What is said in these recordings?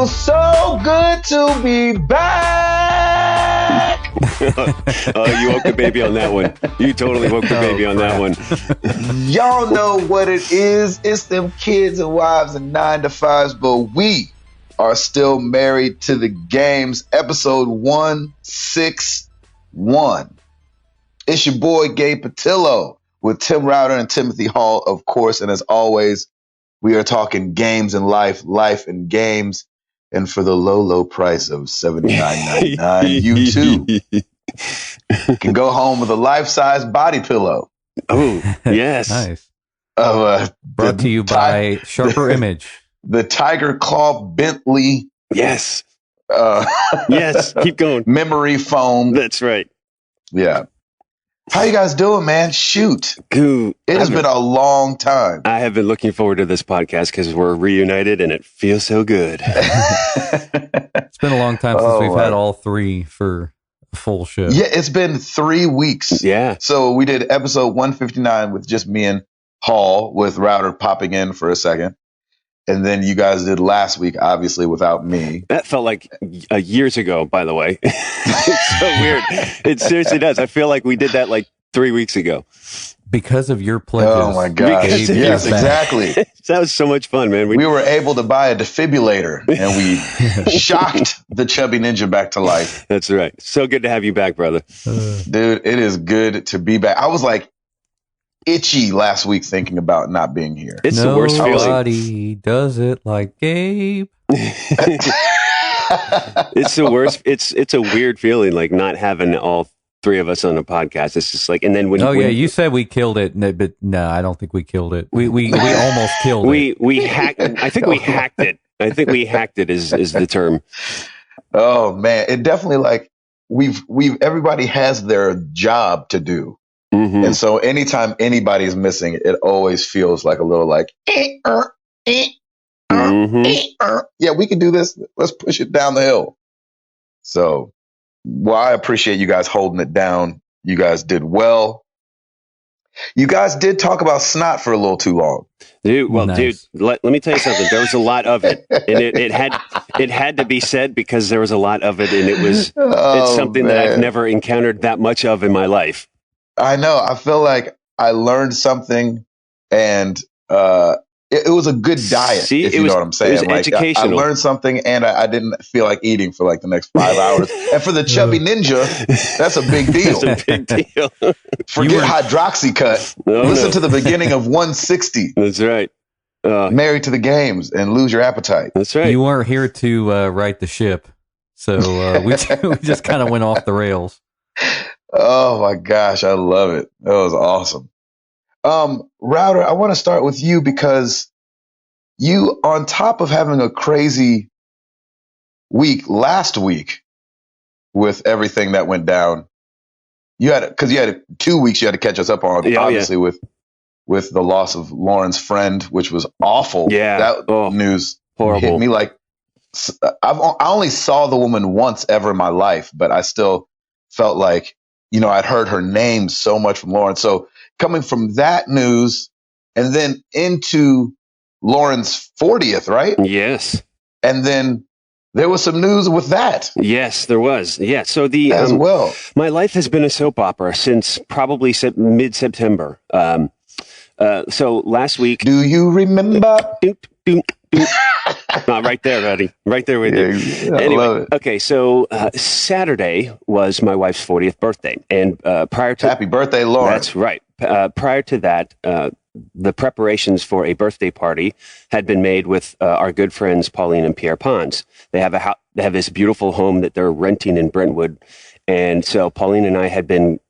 feels so good to be back. You woke the baby on that one. You totally woke the baby on that one. Y'all know what it is. It's them kids and wives and 9-to-5s, but we are still married to the games. Episode 161. It's your boy Gabe Patillo with Tim Router and Timothy Hall, of course. And as always, we are talking games and life and games. And for the low, low price of $79.99, you too can go home with a life-size body pillow. Oh, yes. Nice. Brought to you by Sharper Image. The Tiger Claw Bentley. Yes. Yes, keep going. Memory foam. That's right. Yeah. How you guys doing, man? Shoot. It has been a long time. I have been looking forward to this podcast because we're reunited and it feels so good. It's been a long time since we've had all three for a full show. Yeah, it's been 3 weeks. Yeah. So we did episode 159 with just me and Hall, with Router popping in for a second. And then you guys did last week, obviously, without me. That felt like years ago, by the way. It's so weird. It seriously does. I feel like we did that like 3 weeks ago. Because of your pledges. Oh, my God. Yes, exactly. That was so much fun, man. We were able to buy a defibrillator, and we shocked the chubby ninja back to life. That's right. So good to have you back, brother. Dude, it is good to be back. I was like itchy last week thinking about not being here. It's the worst feeling. Nobody does it like Gabe. It's the worst. It's a weird feeling, like not having all three of us on a podcast. It's just like, and then when you said we killed it, but no, I don't think we killed it. We almost killed it. We hacked. I think we hacked it. I think we hacked it is the term. Oh man, it definitely like we've everybody has their job to do. Mm-hmm. And so anytime anybody's missing, it always feels like a little like, yeah, we can do this. Let's push it down the hill. So, well, I appreciate you guys holding it down. You guys did well. You guys did talk about snot for a little too long. Dude, let me tell you something. There was a lot of it, and it had to be said because there was a lot of it, and it's something that I've never encountered that much of in my life. I know. I feel like I learned something, and it was a good diet. See, if you know what I'm saying. It was educational. I learned something, and I didn't feel like eating for like the next 5 hours. And for the chubby ninja, that's a big deal. That's a big deal. Forget Hydroxycut. Listen to the beginning of 160. That's right. Married to the games and lose your appetite. That's right. You weren't here to right the ship, so we just kind of went off the rails. Oh my gosh, I love it. That was awesome. Router, I want to start with you because you, on top of having a crazy week last week with everything that went down, you had 2 weeks you had to catch us up on, obviously with the loss of Lauren's friend, which was awful. Yeah. That news horrible. Hit me like I only saw the woman once ever in my life, but I still felt like, I'd heard her name so much from Lauren. So coming from that news and then into Lauren's 40th, right? Yes. And then there was some news with that. Yes, there was. Yeah. So as well. My life has been a soap opera since probably mid-September. So last week. Do you remember? Right there, buddy. Right there with you. Anyway, love it. Okay, so Saturday was my wife's 40th birthday. And prior to... Happy birthday, Lauren. That's right. Prior to that, the preparations for a birthday party had been made with our good friends, Pauline and Pierre Pons. They have they have this beautiful home that they're renting in Brentwood. And so Pauline and I had been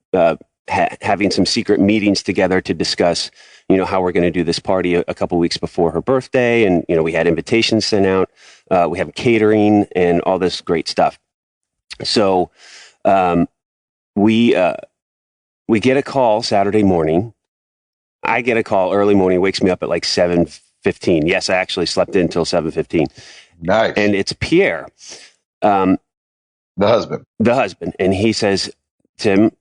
having some secret meetings together to discuss how we're going to do this party a couple weeks before her birthday. And, we had invitations sent out. We have catering and all this great stuff. So we get a call Saturday morning. I get a call early morning, wakes me up at like 7:15. Yes, I actually slept in until 7:15. Nice. And it's Pierre. The husband. And he says, Tim,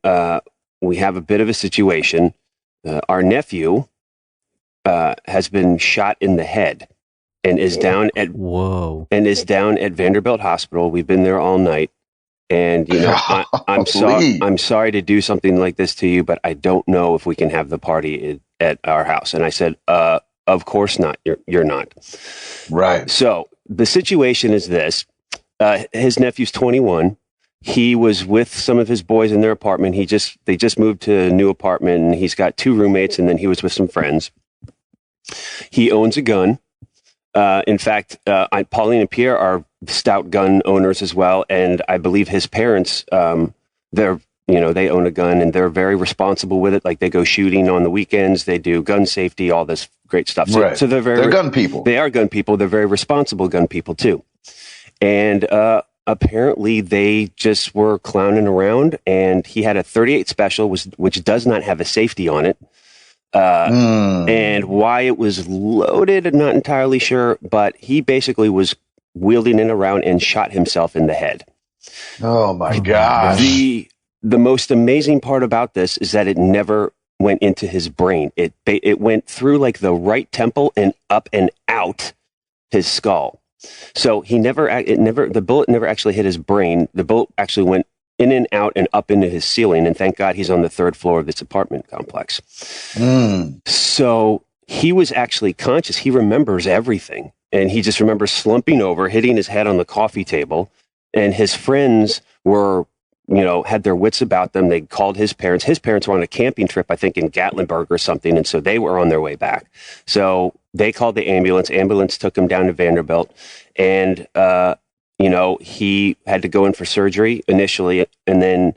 we have a bit of a situation. Our nephew has been shot in the head. and is down at Vanderbilt Hospital. We've been there all night. And, you know, I'm sorry to do something like this to you, but I don't know if we can have the party at our house. And I said, of course not. You're not. Right. So the situation is this. His nephew's 21. He was with some of his boys in their apartment. They just moved to a new apartment, and he's got 2 roommates, and then he was with some friends. He owns a gun. In fact, Pauline and Pierre are stout gun owners as well, and I believe his parents, they own a gun, and they're very responsible with it. Like, they go shooting on the weekends, they do gun safety, all this great stuff. So, right. So they're gun people. They are gun people. They're very responsible gun people too. And apparently, they just were clowning around, and he had a .38 special, which does not have a safety on it. And why it was loaded, I'm not entirely sure, but he basically was wielding it around and shot himself in the head. Oh my gosh. The most amazing part about this is that it never went into his brain. It went through like the right temple and up and out his skull. So the bullet never actually hit his brain. The bullet actually went in and out and up into his ceiling. And thank God he's on the 3rd floor of this apartment complex. So he was actually conscious. He remembers everything. And he just remembers slumping over, hitting his head on the coffee table. And his friends were, had their wits about them. They called his parents. His parents were on a camping trip, I think, in Gatlinburg or something. And so they were on their way back. So they called the ambulance. Ambulance took him down to Vanderbilt. And, he had to go in for surgery initially, and then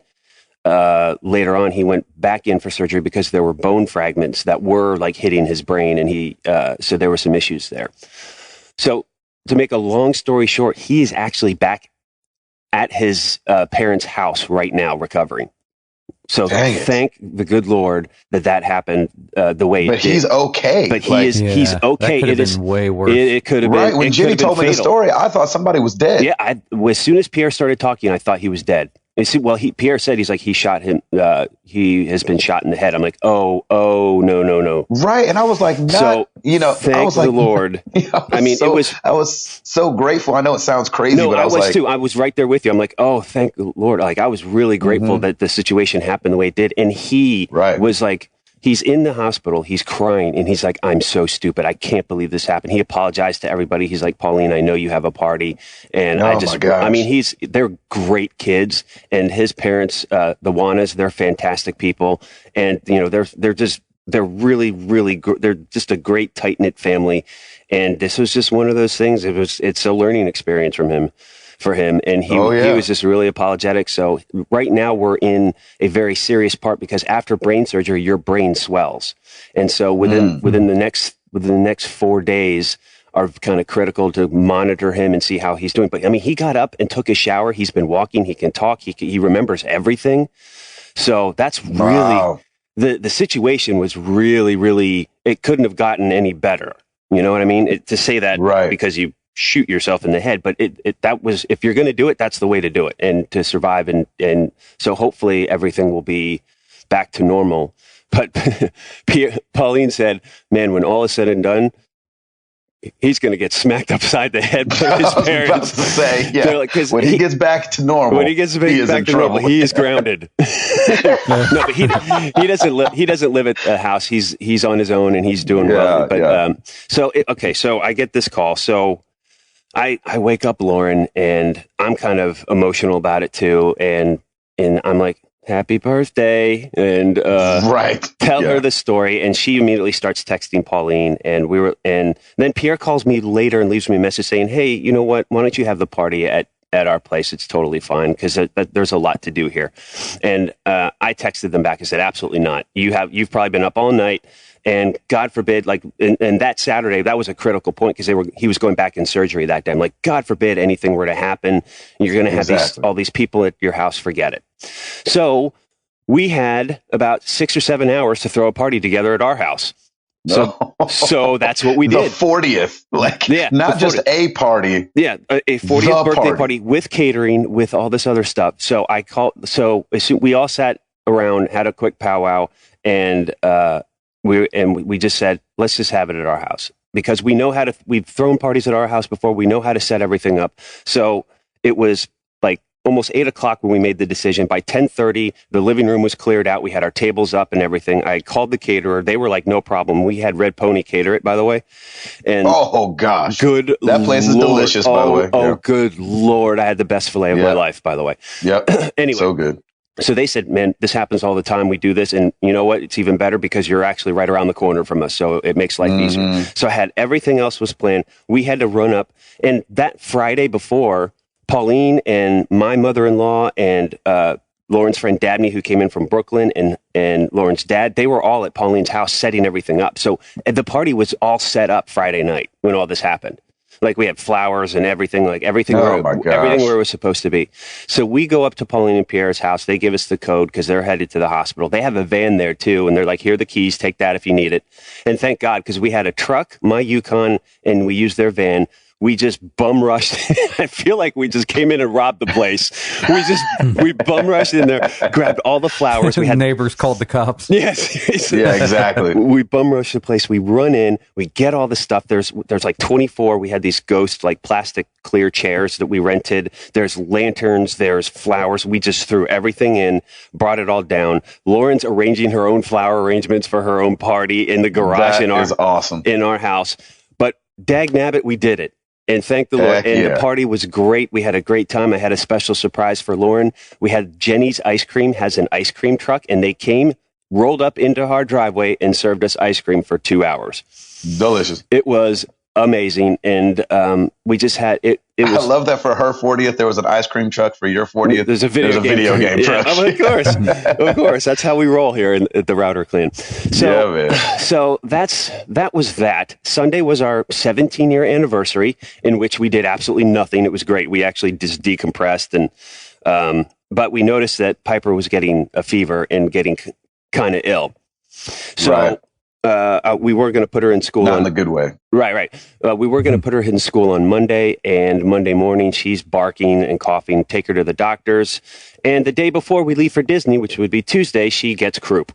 later on he went back in for surgery because there were bone fragments that were like hitting his brain, and so there were some issues there. So to make a long story short, he is actually back at his parents' house right now recovering. So thank the good Lord that happened the way it did. But he's okay. But he's okay. That could have been way worse. It could have been. Right, when Jenny told me the story, I thought somebody was dead. Yeah, as soon as Pierre started talking, I thought he was dead. Pierre said he shot him. He has been shot in the head. I'm like, no. Right, and I was like, thank I was like, the Lord. I was so grateful. I know it sounds crazy, but I was too. I was right there with you. I'm like, oh, thank the Lord. Like, I was really grateful that the situation happened the way it did, and he was like. He's in the hospital. He's crying, and he's like, I'm so stupid. I can't believe this happened. He apologized to everybody. He's like, Pauline, I know you have a party. And they're great kids. And his parents, the Wanas, they're fantastic people. And, they're really, really, they're just a great, tight-knit family. And this was just one of those things. It's a learning experience for him, and he was just really apologetic. So right now we're in a very serious part because after brain surgery, your brain swells, and so within the next 4 days are kind of critical to monitor him and see how he's doing. But I mean, he got up and took a shower. He's been walking. He can talk. He remembers everything. So that's really the situation was really, really. It couldn't have gotten any better. You know what I mean? To say that because you shoot yourself in the head, but that was, if you're going to do it, that's the way to do it and to survive. And so hopefully everything will be back to normal. But Pauline said, man, when all is said and done, he's going to get smacked upside the head by his parents. I was about to say, like, when he gets back to normal, he is grounded. No, but he doesn't live at the house. He's on his own and he's doing well. But so I get this call. So I wake up Lauren and I'm kind of emotional about it too, and I'm like, happy birthday, and tell her the story, and she immediately starts texting Pauline, and then Pierre calls me later and leaves me a message saying, hey, you know what, why don't you have the party at our place? It's totally fine because there's a lot to do here. And I texted them back and said, absolutely not. You've probably been up all night, and God forbid, and that Saturday, that was a critical point because he was going back in surgery that day. I'm like, God forbid anything were to happen, you're going to have all these people at your house, forget it. So we had about 6 or 7 hours to throw a party together at our house. So that's what we did. The 40th, not just a party. Yeah, a 40th birthday party with catering, with all this other stuff. So we all sat around, had a quick powwow, and we just said, let's just have it at our house. because we've thrown parties at our house before. We know how to set everything up. So it was like almost 8:00 when we made the decision. By 10:30, the living room was cleared out. We had our tables up and everything. I called the caterer. They were like, no problem. We had Red Pony cater it, by the way. And oh gosh, good that place is delicious, by the way. Oh, good Lord. I had the best filet of my life, by the way. Yep. Anyway. So good. So they said, man, this happens all the time. We do this. And you know what? It's even better because you're actually right around the corner from us. So it makes life easier. So I had everything else was planned. We had to run up. And that Friday before, Pauline and my mother-in-law and Lauren's friend Dabney, who came in from Brooklyn, and Lauren's dad, they were all at Pauline's house setting everything up. So the party was all set up Friday night when all this happened. Like we had flowers and everything, everything where it was supposed to be. So we go up to Pauline and Pierre's house. They give us the code because they're headed to the hospital. They have a van there too. And they're like, here are the keys. Take that if you need it. And thank God, because we had a truck, my Yukon, and we used their van. We just bum rushed. I feel like we just came in and robbed the place. We bum rushed in there, grabbed all the flowers. We had neighbors called the cops. Yes. Yeah, exactly. We bum rushed the place. We run in. We get all the stuff. There's like 24. We had these ghost like plastic clear chairs that we rented. There's lanterns. There's flowers. We just threw everything in, brought it all down. Lauren's arranging her own flower arrangements for her own party in the garage awesome. In our house. But dag nabbit, we did it. And thank the Lord. And the party was great. We had a great time. I had a special surprise for Lauren. We had Jenny's Ice Cream has an ice cream truck, and they came, rolled up into our driveway, and served us ice cream for 2 hours. Delicious. It was amazing. And we just had it. I love that for her 40th, there was an ice cream truck. For your 40th, there's a video game truck. Yeah, of course. That's how we roll here at the Router Clan. So, yeah, man. So that was that. Sunday was our 17-year anniversary, in which we did absolutely nothing. It was great. We actually just decompressed, and but we noticed that Piper was getting a fever and getting kind of ill. So. Right. We were going to put her in school. Not in a good way. Right. We were going to put her in school on Monday, and Monday morning she's barking and coughing. Take her to the doctors. And the day before we leave for Disney, which would be Tuesday, she gets croup.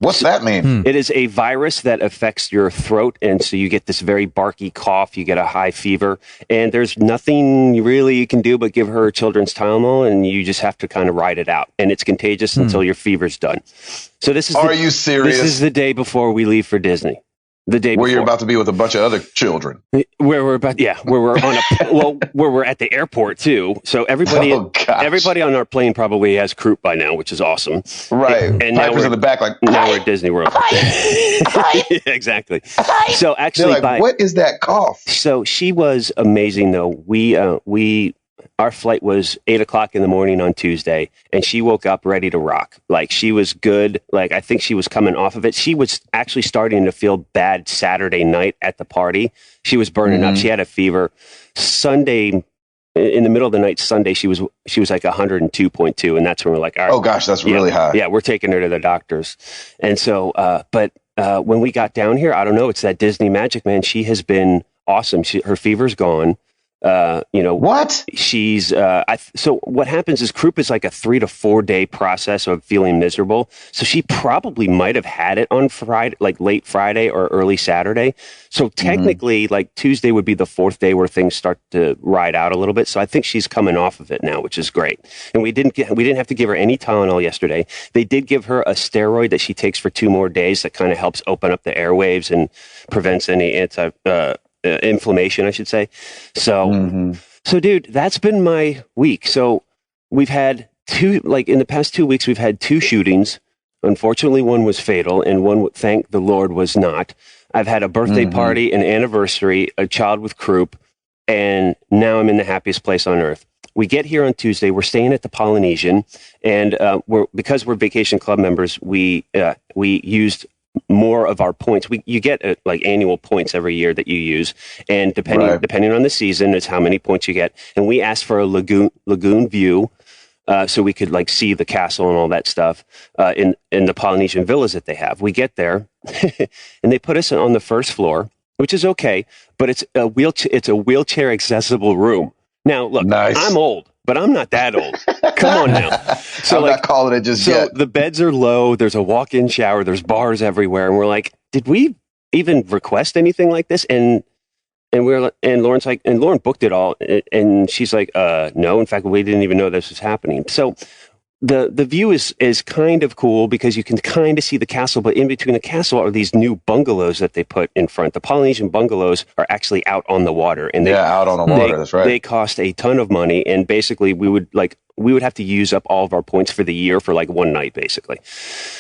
What's that mean? It is a virus that affects your throat, and so you get this very barky cough. You get a high fever, and there's nothing really you can do but give her children's Tylenol, and you just have to kind of ride it out. And it's contagious until your fever's done. So this is. Are you serious? This is the day before we leave for Disney. The day where you're about to be with a bunch of other children. Where we're at the airport too. So everybody on our plane probably has croup by now, which is awesome. Right. And Piper's in the back like, now we're at Disney World. Yeah, exactly. So actually, what is that cough? So she was amazing though. Our flight was 8:00 in the morning on Tuesday, and she woke up ready to rock. Like, she was good. Like, I think she was coming off of it. She was actually starting to feel bad Saturday night at the party. She was burning up. She had a fever. Sunday, in the middle of the night, Sunday, she was like 102.2, and that's when we're like, all right. Oh gosh, that's really high. Yeah, we're taking her to the doctors. And so, when we got down here, I don't know, it's that Disney magic, man. She has been awesome. Her fever's gone. What she's so what happens is croup is like a 3 to 4 day process of feeling miserable. So she probably might have had it on Friday, like late Friday or early Saturday. So technically, like Tuesday would be the 4th day where things start to ride out a little bit. So I think she's coming off of it now, which is great. And we didn't have to give her any Tylenol yesterday. They did give her a steroid that she takes for 2 more days that kind of helps open up the airwaves and prevents any inflammation, I should say. So, so dude, that's been my week. So we've had in the past 2 weeks, we've had 2 shootings. Unfortunately, one was fatal and one, thank the Lord, was not. I've had a birthday party, an anniversary, a child with croup, and now I'm in the happiest place on earth. We get here on Tuesday. We're staying at the Polynesian, and because we're Vacation Club members, we used more of our points. You get like annual points every year that you use, and depending on the season, it's how many points you get. And we asked for a lagoon view, so we could like see the castle and all that stuff in the Polynesian villas that they have. We get there, and they put us on the first floor, which is okay, but it's a wheelchair accessible room. Now, look, nice. I'm old, but I'm not that old. Come on now. So I'm not calling it just yet. So the beds are low. There's a walk-in shower. There's bars everywhere. And we're like, did we even request anything like this?" And Lauren booked it all, and she's like, "No, in fact, we didn't even know this was happening." So the view is kind of cool because you can kind of see the castle, but in between the castle are these new bungalows that they put in front. The Polynesian bungalows are actually out on the water, and out on the water. That's right. They cost a ton of money, and basically we would have to use up all of our points for the year for like one night, basically.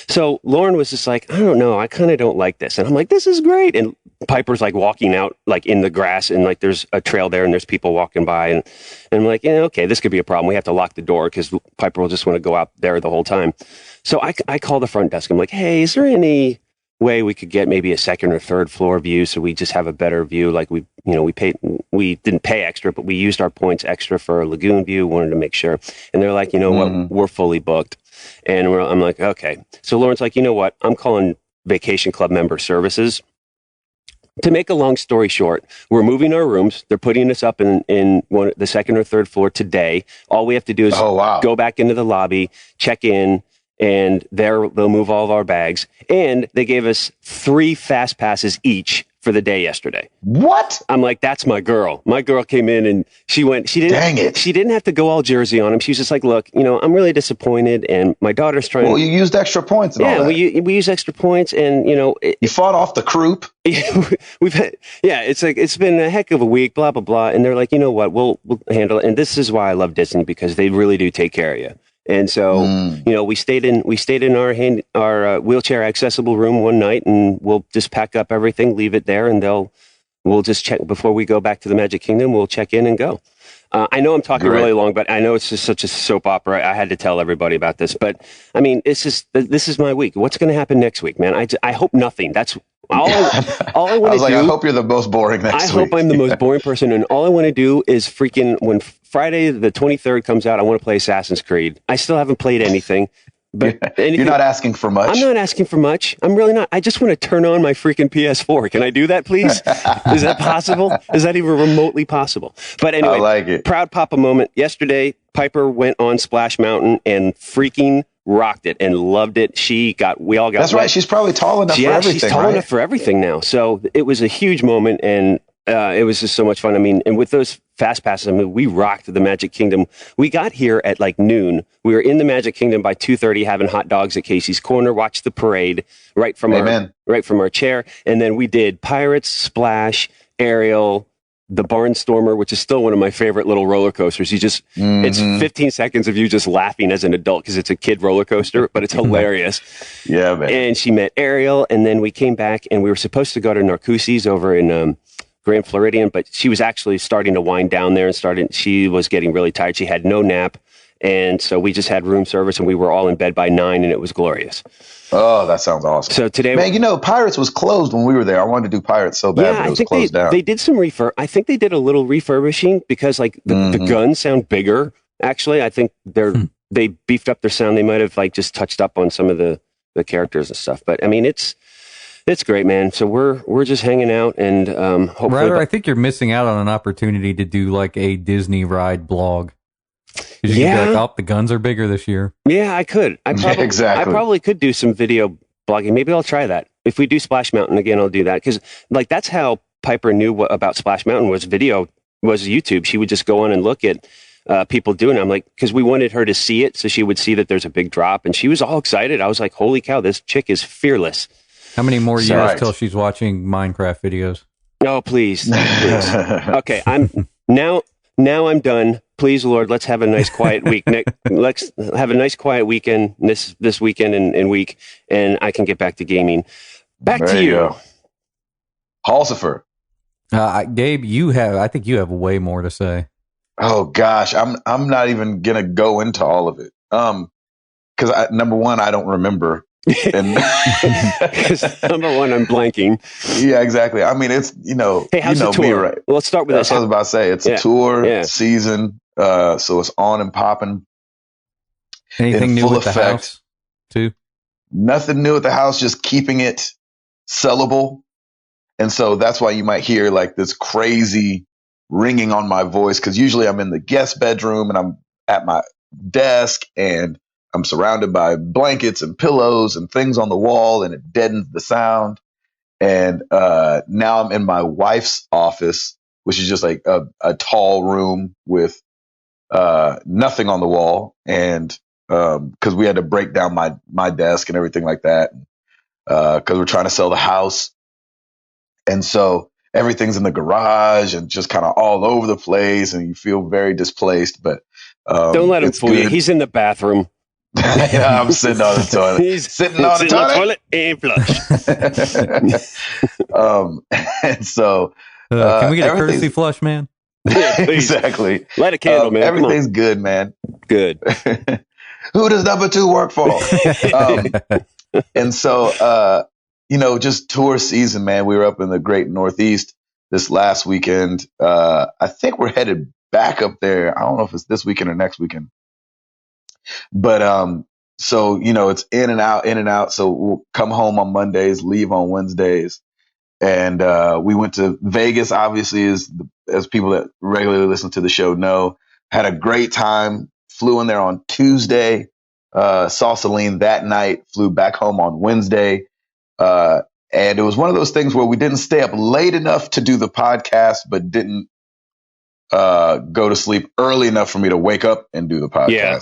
So Lauren was just like, "I don't know, I kind of don't like this," and I'm like, "This is great." And Piper's like walking out like in the grass, and like there's a trail there and there's people walking by, and I'm like, "Yeah, okay, this could be a problem. We have to lock the door because Piper will just want to go out there the whole time." So I call the front desk. I'm like, "Hey, is there any way we could get maybe a second or third floor view so we just have a better view? Like we didn't pay extra, but we used our points extra for a lagoon view, wanted to make sure." And they're like, "You know what, we're fully booked." And I'm like, "Okay." So Lauren's like, "You know what, I'm calling Vacation Club Member Services." To make a long story short, we're moving our rooms. They're putting us up in the second or third floor today. All we have to do is go back into the lobby, check in, and they'll move all of our bags. And they gave us 3 fast passes each for the day yesterday. What? I'm like, "That's my girl." My girl came in and she didn't have to go all Jersey on him. She was just like, "Look, I'm really disappointed, and my daughter's trying." Well, you used extra points and all that. we use extra points, and you fought off the croup. It's been a heck of a week, blah blah blah. And they're like, "You know what, we'll handle it." And this is why I love Disney, because they really do take care of you. And so, we stayed in our wheelchair accessible room one night, and we'll just pack up everything, leave it there, and we'll just check before we go back to the Magic Kingdom. We'll check in and go. I know I'm talking really long, but I know it's just such a soap opera. I had to tell everybody about this, but I mean, this is my week. What's going to happen next week, man? I hope nothing. That's all I want to do. I hope you're the most boring next week. I hope I'm the most boring person, and all I want to do is freaking, when Friday the 23rd comes out, I want to play Assassin's Creed. I still haven't played anything. But you're not asking for much. I'm not asking for much. I'm really not. I just want to turn on my freaking PS4. Can I do that, please? Is that possible? Is that even remotely possible? But anyway, I like it. Proud Papa moment. Yesterday, Piper went on Splash Mountain and freaking rocked it and loved it. We all got That's wet. Right. She's probably tall enough for everything. She's tall enough for everything now. So it was a huge moment, and it was just so much fun. I mean, and with those fast passes, I mean, we rocked the Magic Kingdom. We got here at like noon. We were in the Magic Kingdom by 2:30, having hot dogs at Casey's Corner, watched the parade right from our chair. And then we did Pirates, Splash, Ariel, the Barnstormer, which is still one of my favorite little roller coasters. It's 15 seconds of you just laughing as an adult because it's a kid roller coaster, but it's hilarious. Yeah, man. And she met Ariel, and then we came back, and we were supposed to go to Narcoossee's over in Grand Floridian, but she was actually starting to wind down there and she was getting really tired. She had no nap. And so we just had room service, and we were all in bed by 9, and it was glorious. Oh, that sounds awesome. So today, man, Pirates was closed when we were there. I wanted to do Pirates so bad, but it was closed down. They did some I think they did a little refurbishing because like the guns sound bigger. Actually, I think they beefed up their sound. They might have like just touched up on some of the characters and stuff. But I mean, it's great, man. So we're just hanging out, and hopefully. Rather, I think you're missing out on an opportunity to do like a Disney ride blog. Because you could be like, the guns are bigger this year. Yeah, I could. I probably could do some video blogging. Maybe I'll try that. If we do Splash Mountain again, I'll do that. Because like that's how Piper knew about Splash Mountain was YouTube. She would just go on and look at people doing it. I'm like, because we wanted her to see it, so she would see that there's a big drop, and she was all excited. I was like, holy cow, this chick is fearless. How many more years till she's watching Minecraft videos? Oh, please. Okay, Now I'm done. Please, Lord, let's have a nice quiet week. Nick, let's have a nice quiet weekend this weekend and week, and I can get back to gaming. Back to you. Halsifer. Gabe, I think you have way more to say. Oh gosh, I'm not even gonna go into all of it. Because number one, I don't remember. And number one, I'm blanking. Yeah, exactly. I mean, it's Hey, how's the tour? Me, right? Well, let's start with That's what I was about to say. It's a tour season, so it's on and popping. Anything new with the house, too? Nothing new at the house. Just keeping it sellable, and so that's why you might hear like this crazy ringing on my voice, because usually I'm in the guest bedroom and I'm at my desk and I'm surrounded by blankets and pillows and things on the wall, and it deadens the sound. And now I'm in my wife's office, which is just like a tall room with nothing on the wall. And because we had to break down my desk and everything like that, because we're trying to sell the house. And so everything's in the garage and just kind of all over the place, and you feel very displaced. But don't let him fool you. He's in the bathroom. I'm sitting on the toilet. He's sitting on the toilet and flush. And so, can we get a courtesy flush, man? Yeah, exactly. Light a candle, man. Everything's good, man. Good. Who does number 2 work for? And so, just tour season, man. We were up in the Great Northeast this last weekend. I think we're headed back up there. I don't know if it's this weekend or next weekend. But so it's in and out. So we'll come home on Mondays, leave on Wednesdays, and we went to Vegas. Obviously, as people that regularly listen to the show know, had a great time. Flew in there on Tuesday, saw Celine that night. Flew back home on Wednesday, and it was one of those things where we didn't stay up late enough to do the podcast, but didn't go to sleep early enough for me to wake up and do the podcast. Yeah.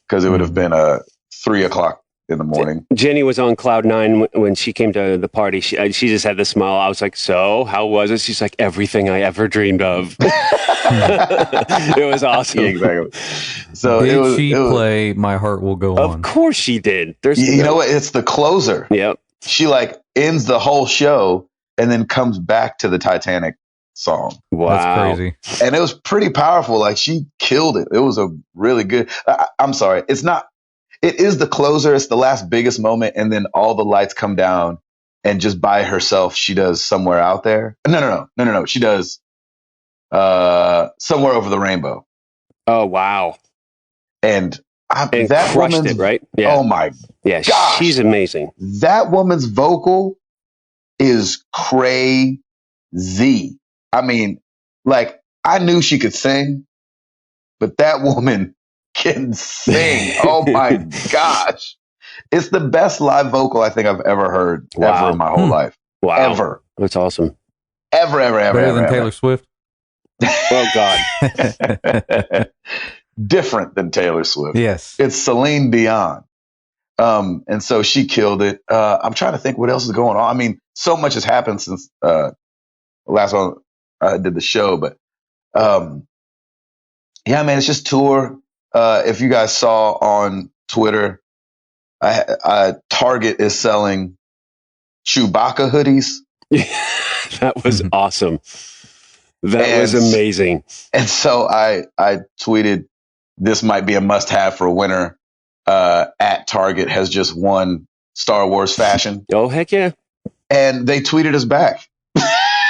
Because it would have been 3:00 in the morning. Jenny was on cloud 9 when she came to the party. She just had this smile. I was like, "So, how was it?" She's like, "Everything I ever dreamed of." It was awesome. Yeah, exactly. So did she play "My Heart Will Go On"? Of course she did. You know what? It's the closer. Yep. She ends the whole show and then comes back to the Titanic song. Wow. That's crazy. And it was pretty powerful. Like, she killed it. It was a really good, I'm sorry. It is the closer. It's the last biggest moment. And then all the lights come down and just by herself, she does Somewhere Out There. No. She does, Somewhere Over the Rainbow. Oh, wow. And And that crushed woman's, it, right? Yeah. Oh my Yeah, gosh. she's amazing. That woman's vocal is crazy. I mean, like, I knew she could sing, but that woman can sing. Oh my gosh. It's the best live vocal I think I've ever heard ever in my whole life. Wow. Ever. That's awesome. Ever. Better than Taylor Swift? Oh, God. Different than Taylor Swift. Yes. It's Celine Dion. And so she killed it. I'm trying to think what else is going on. I mean, so much has happened since last time I did the show, but yeah, man, it's just tour. If you guys saw on Twitter, Target is selling Chewbacca hoodies. That was awesome. That was amazing. And so I tweeted, this might be a must-have for winter. At Target has just won Star Wars fashion. Oh, heck yeah. And they tweeted us back.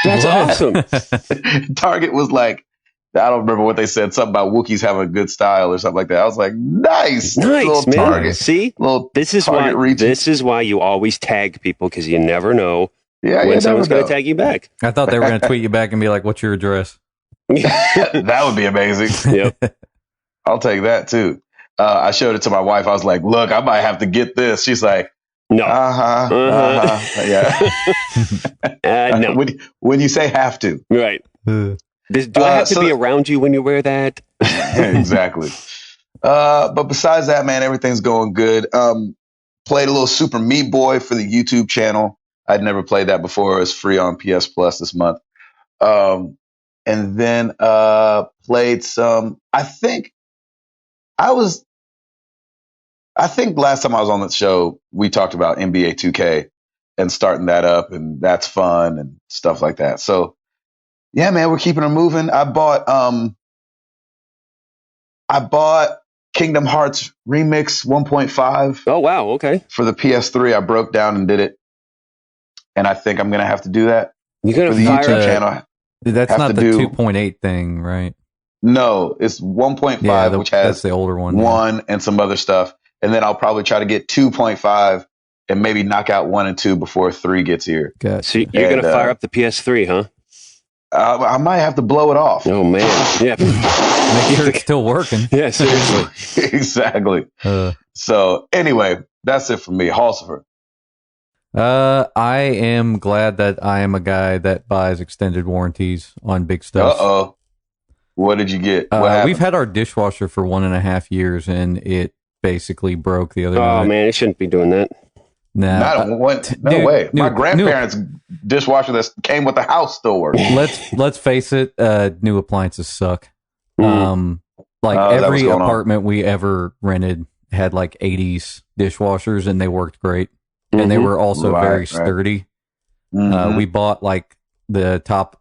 That's awesome. Target was like, I don't remember what they said, something about Wookiees have a good style or something like that. I was like, nice, man. Target. See, this is why you always tag people, because you never know when someone's going to tag you back. I thought they were going to tweet you back and be like, "What's your address?" That would be amazing. Yep, I'll take that too. I showed it to my wife. I was like, "Look, I might have to get this." She's like, "No, yeah." No. When you say have to, right? Do I have to be around you when you wear that? Exactly. But besides that, man, everything's going good. Played a little Super Meat Boy for the YouTube channel. I'd never played that before. It's free on PS Plus this month. And then played some. I think last time I was on the show, we talked about NBA 2K and starting that up, and that's fun and stuff like that. So yeah, man, we're keeping it moving. I bought Kingdom Hearts Remix 1.5. Oh wow, okay. For the PS3, I broke down and did it, and I think I'm gonna have to do that. You're gonna for the YouTube channel. That's not the 2.8 thing, right? No, it's 1.5, which has the older one. One and some other stuff, and then I'll probably try to get 2.5 and maybe knock out 1 and 2 before 3 gets here. Okay. So you're gonna fire up the PS3, huh? I might have to blow it off. Oh man, yeah. Make sure it's still working. Yeah, seriously. Exactly. So anyway, that's it for me, Halsifer. I am glad that I am a guy that buys extended warranties on big stuff. Uh-oh. What did you get? What happened? We've had our dishwasher for 1.5 years, and it basically broke the other night. Oh man, it shouldn't be doing that. Nah, no way. My grandparents' dishwasher that came with the house still works. Let's face it. New appliances suck. Mm. Every apartment we ever rented had like 80s dishwashers, and they worked great, and they were also very sturdy. Mm-hmm. We bought like the top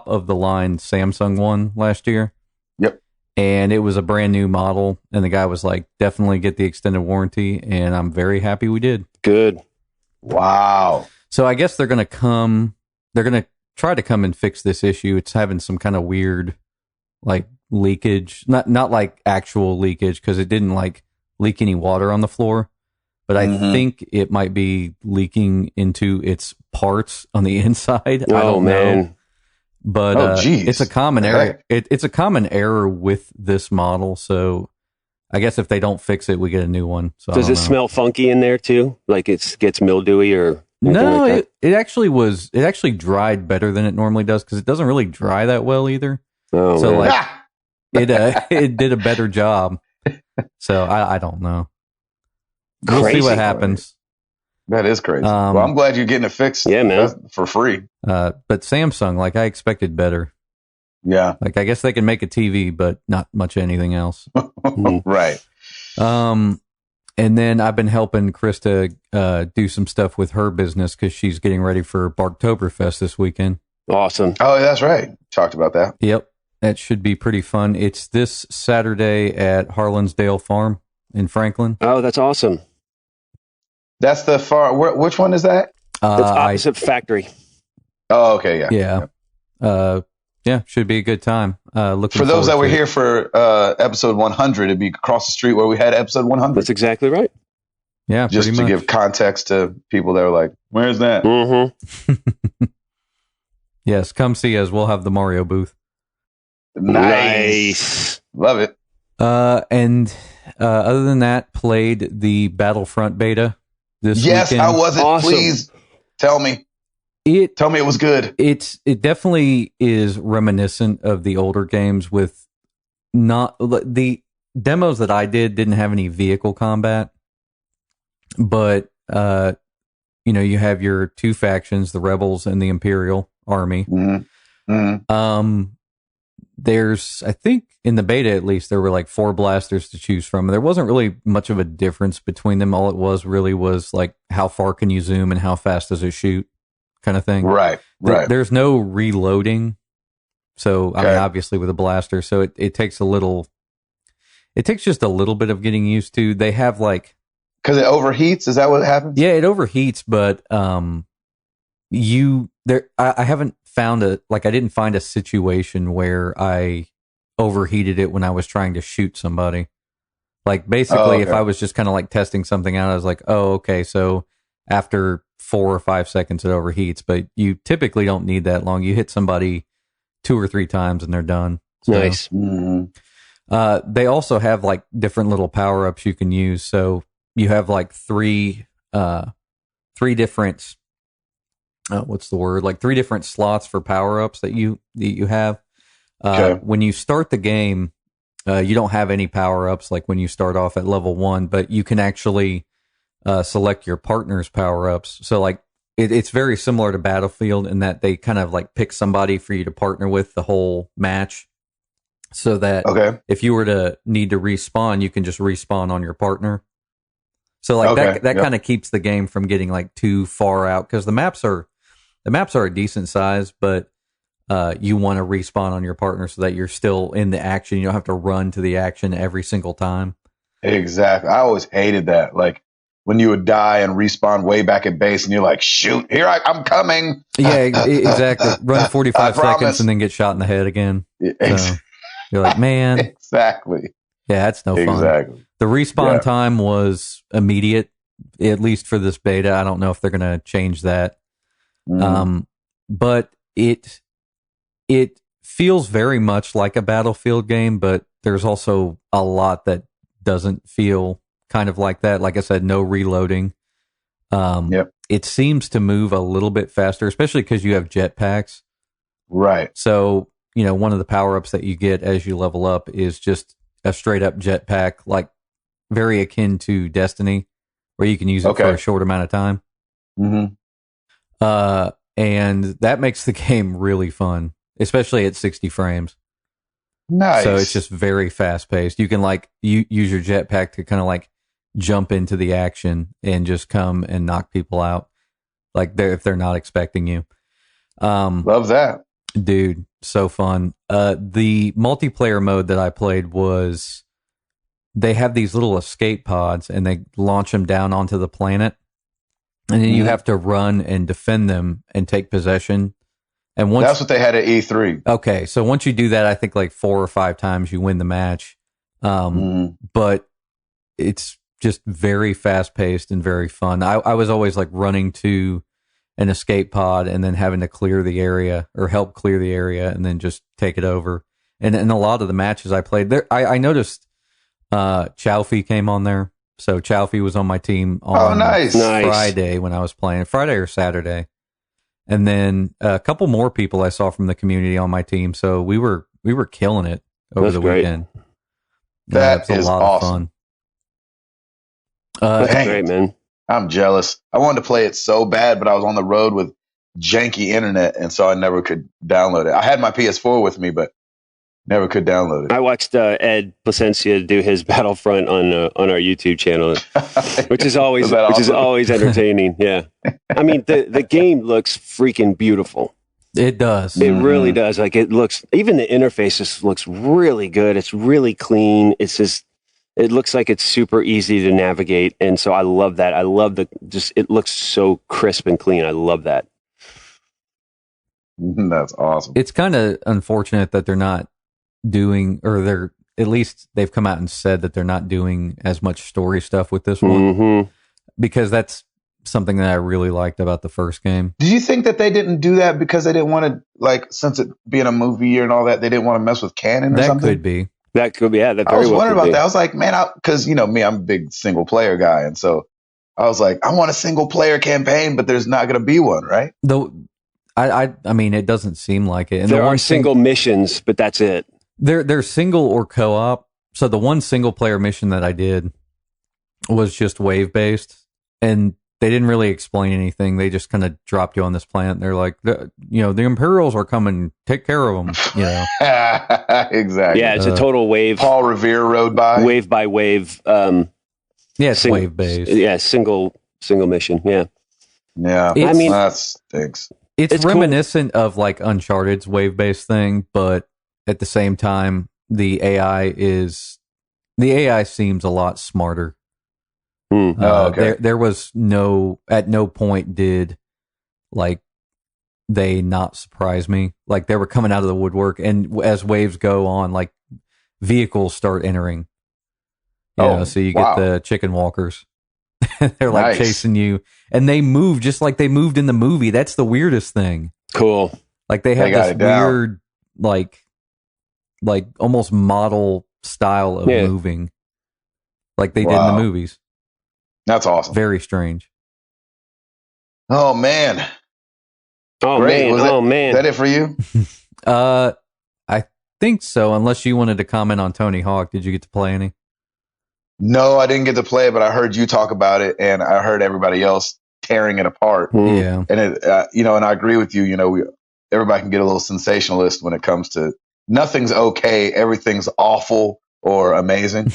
of the line Samsung one last year. Yep. And it was a brand new model, and the guy was like, definitely get the extended warranty, and I'm very happy we did. Good. Wow. So I guess they're going to try to come and fix this issue. It's having some kind of weird like leakage, not like actual leakage, because it didn't like leak any water on the floor, but I think it might be leaking into its parts on the inside. I don't know. But it's a common error. It's a common error with this model. So I guess if they don't fix it, we get a new one. So does it smell funky in there too? Like it gets mildewy or no? Like it actually dried better than it normally does, because it doesn't really dry that well either. Oh, so man. like it did a better job. So I don't know. We'll see what happens. That is crazy. Well, I'm glad you're getting it fixed. Yeah, man. For free. But Samsung, like I expected better. Yeah. Like I guess they can make a TV, but not much anything else. Right. And then I've been helping Krista do some stuff with her business, because she's getting ready for Barktoberfest this weekend. Awesome. Oh, that's right. Talked about that. Yep. That should be pretty fun. It's this Saturday at Harlansdale Farm in Franklin. Oh, that's awesome. That's the far. Which one is that? That's opposite factory. Oh, okay. Yeah. Yeah. Should be a good time. Looking for those that were it. here for episode 100, it'd be across the street where we had episode 100. That's exactly right. Yeah. Just to give context to people that are like, "Where's that?" Mm-hmm. Yes, come see us. We'll have the Mario booth. Nice. Love it. And other than that, played the Battlefront beta this weekend. Yes, how was it? Awesome. Please tell me. Tell me it was good. It definitely is reminiscent of the older games, with not the demos that I didn't have any vehicle combat, but you have your two factions, the Rebels and the Imperial Army. Mm-hmm. Mm-hmm. There's, I think in the beta at least, there were like 4 blasters to choose from. There wasn't really much of a difference between them. All it was really was like, how far can you zoom and how fast does it shoot, kind of thing. Right. There's no reloading. So, I mean, obviously with a blaster, so it takes just a little bit of getting used to. They have like, because it overheats. Is that what happens? Yeah, it overheats, but I haven't found I didn't find a situation where I overheated it when I was trying to shoot somebody. Like basically, if I was just kind of like testing something out, I was like, oh, okay, so after 4 or 5 seconds it overheats, but you typically don't need that long. You hit somebody 2 or 3 times and they're done. So, nice. Mm-hmm. They also have like different little power ups you can use. So you have like three different like 3 different slots for power ups that you have. When you start the game, you don't have any power ups like when you start off at level 1, but you can actually select your partner's power ups. So like it's very similar to Battlefield in that they kind of like pick somebody for you to partner with the whole match, so that if you were to need to respawn, you can just respawn on your partner. So like that kind of keeps the game from getting like too far out, because the maps are a decent size, but you want to respawn on your partner so that you're still in the action. You don't have to run to the action every single time. Exactly. I always hated that. Like when you would die and respawn way back at base, and you're like, "Shoot, I'm coming." Yeah, exactly. Run 45 seconds and then get shot in the head again. So you're like, man. Exactly. Yeah, that's no fun. Exactly. The respawn time was immediate, at least for this beta. I don't know if they're going to change that. But it feels very much like a Battlefield game, but there's also a lot that doesn't feel kind of like that. Like I said, no reloading. It seems to move a little bit faster, especially because you have jetpacks. Right. So, one of the power-ups that you get as you level up is just a straight-up jetpack, like very akin to Destiny, where you can use it for a short amount of time. Mm-hmm. And that makes the game really fun, especially at 60 frames. Nice. So it's just very fast-paced. You can use your jetpack to kind of jump into the action and just come and knock people out, if they're not expecting you. Love that. Dude, so fun. The multiplayer mode that I played was they have these little escape pods and they launch them down onto the planet. And then you have to run and defend them and take possession. And that's what they had at E3. Okay, so once you do that, I think 4 or 5 times you win the match. But it's just very fast paced and very fun. I was always running to an escape pod and then having to clear the area or help clear the area and then just take it over. And in a lot of the matches I played there, I noticed Chowfie came on there. So Chowfie was on my team on Friday when I was playing, Friday or Saturday. And then a couple more people I saw from the community on my team. So we were killing it over the weekend. That is a lot of fun. That's great, man. I'm jealous. I wanted to play it so bad, but I was on the road with janky internet, and so I never could download it. I had my PS4 with me, but never could download it. I watched Ed Placencia do his Battlefront on our YouTube channel, which is always entertaining. Yeah, I mean the game looks freaking beautiful. It does. It really does. It looks, even the interface just looks really good. It's really clean. It looks like it's super easy to navigate, and so I love that. I love it looks so crisp and clean. I love that. That's awesome. It's kind of unfortunate that they're not doing, or at least they've come out and said that they're not doing as much story stuff with this one, because that's something that I really liked about the first game. Do you think that they didn't do that because they didn't want to, since it being a movie year and all that, they didn't want to mess with canon or something? That could be. That could be, yeah. I was wondering about that. I was like, man, because me, I'm a big single player guy, and so I was like, I want a single player campaign, but there's not going to be one, right? Though, I mean, it doesn't seem like it. And there are single missions, but that's it. They're single or co-op. So the one single player mission that I did was just wave based, and they didn't really explain anything. They just kind of dropped you on this planet. They're like, the Imperials are coming. Take care of them. Exactly. Yeah, it's a total wave. Paul Revere rode by. Wave by wave. It's wave based. Yeah, single mission. Yeah. Yeah. I mean, that stinks. It's reminiscent of Uncharted's wave based thing, but at the same time, the AI seems a lot smarter. Okay. There was at no point did they not surprise me. They were coming out of the woodwork, and as waves go on, vehicles start entering. So you get the chicken walkers. They're chasing you, and they move just like they moved in the movie. That's the weirdest thing. Cool. They have this weird, almost model style of moving, like they did in the movies. That's awesome. Very strange. Oh man. Oh Great. man. Is that it for you? I think so. Unless you wanted to comment on Tony Hawk, did you get to play any? No, I didn't get to play it, but I heard you talk about it, and I heard everybody else tearing it apart. Yeah, and it, and I agree with you. Everybody can get a little sensationalist when it comes to nothing's okay, everything's awful or amazing.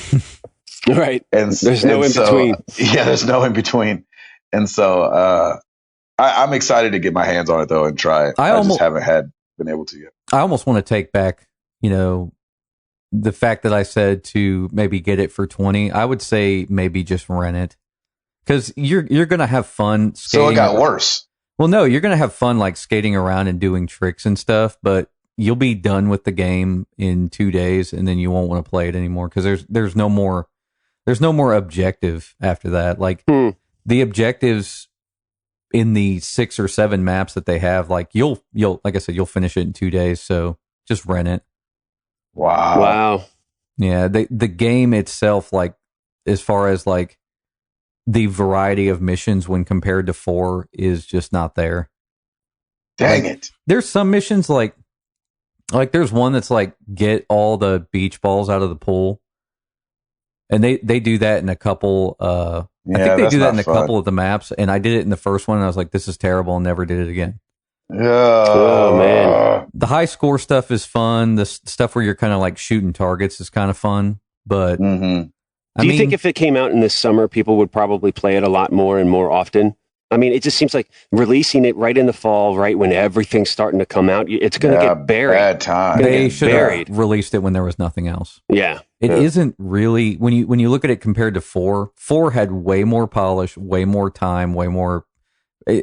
Right. And there's no in between. Yeah, there's no in between. And so I'm excited to get my hands on it though and try it. I just haven't been able to yet. I almost want to take back, the fact that I said to maybe get it for $20. I would say maybe just rent it, because you're going to have fun skating. So it got worse. Well, no, you're going to have fun skating around and doing tricks and stuff, but you'll be done with the game in 2 days, and then you won't want to play it anymore because there's no more objective after that. The objectives in the 6 or 7 maps that they have, you'll like I said, you'll finish it in 2 days. So just rent it. Wow. Yeah. The game itself, as far as the variety of missions when compared to 4 is just not there. Dang it. There's some missions like there's one that's like get all the beach balls out of the pool. And they do that in a couple I think they do that in a couple of the maps, and I did it in the first one and I was like, this is terrible, and never did it again. Oh man. The high score stuff is fun. The stuff where you're kind of like shooting targets is kind of fun, but do you think if it came out in this summer, people would probably play it a lot more and more often? I mean, it just seems like releasing it right in the fall, right when everything's starting to come out, it's going to get buried. Bad time. They should have released it when there was nothing else. Yeah. It isn't really, when you look at it compared to 4 had way more polish, way more time, way more,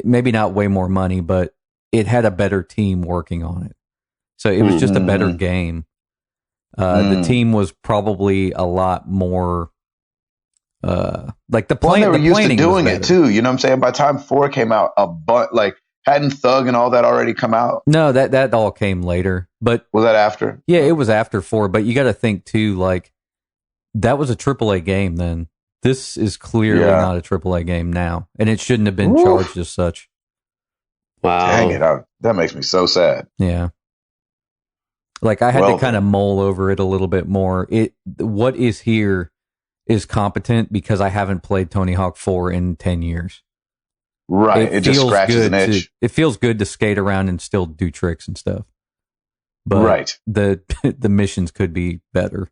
maybe not way more money, but it had a better team working on it. So it was just a better game. The team was probably a lot more... like the plan, they were used to doing it too. You know what I'm saying? By the time 4 came out, hadn't Thug and all that already come out? No, that all came later. But was that after? Yeah, it was after 4. But you got to think too, like that was a AAA game then. This is clearly not a AAA game now, and it shouldn't have been charged as such. Wow, dang it! That makes me so sad. Yeah. Like I had to kind of mull over it a little bit more. What is here is competent because I haven't played Tony Hawk 4 in 10 years. Right. It just scratches an itch. It feels good to skate around and still do tricks and stuff. But the missions could be better.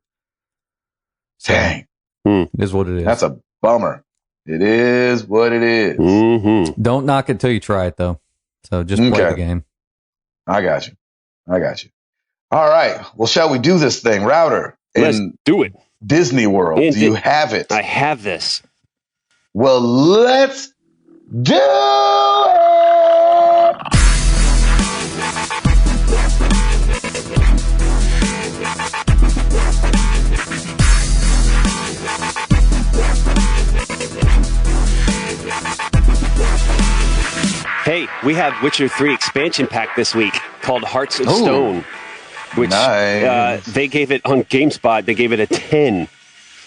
So, dang. It is what it is. That's a bummer. It is what it is. Mm-hmm. Don't knock it till you try it, though. So just play the game. I got you. All right. Well, shall we do this thing? Router. Let's do it. Disney World. Do you have it? I have this. Well, let's do it! Hey, we have Witcher 3 expansion pack this week called Hearts of Stone. Which they gave it on GameSpot. They gave it a 10.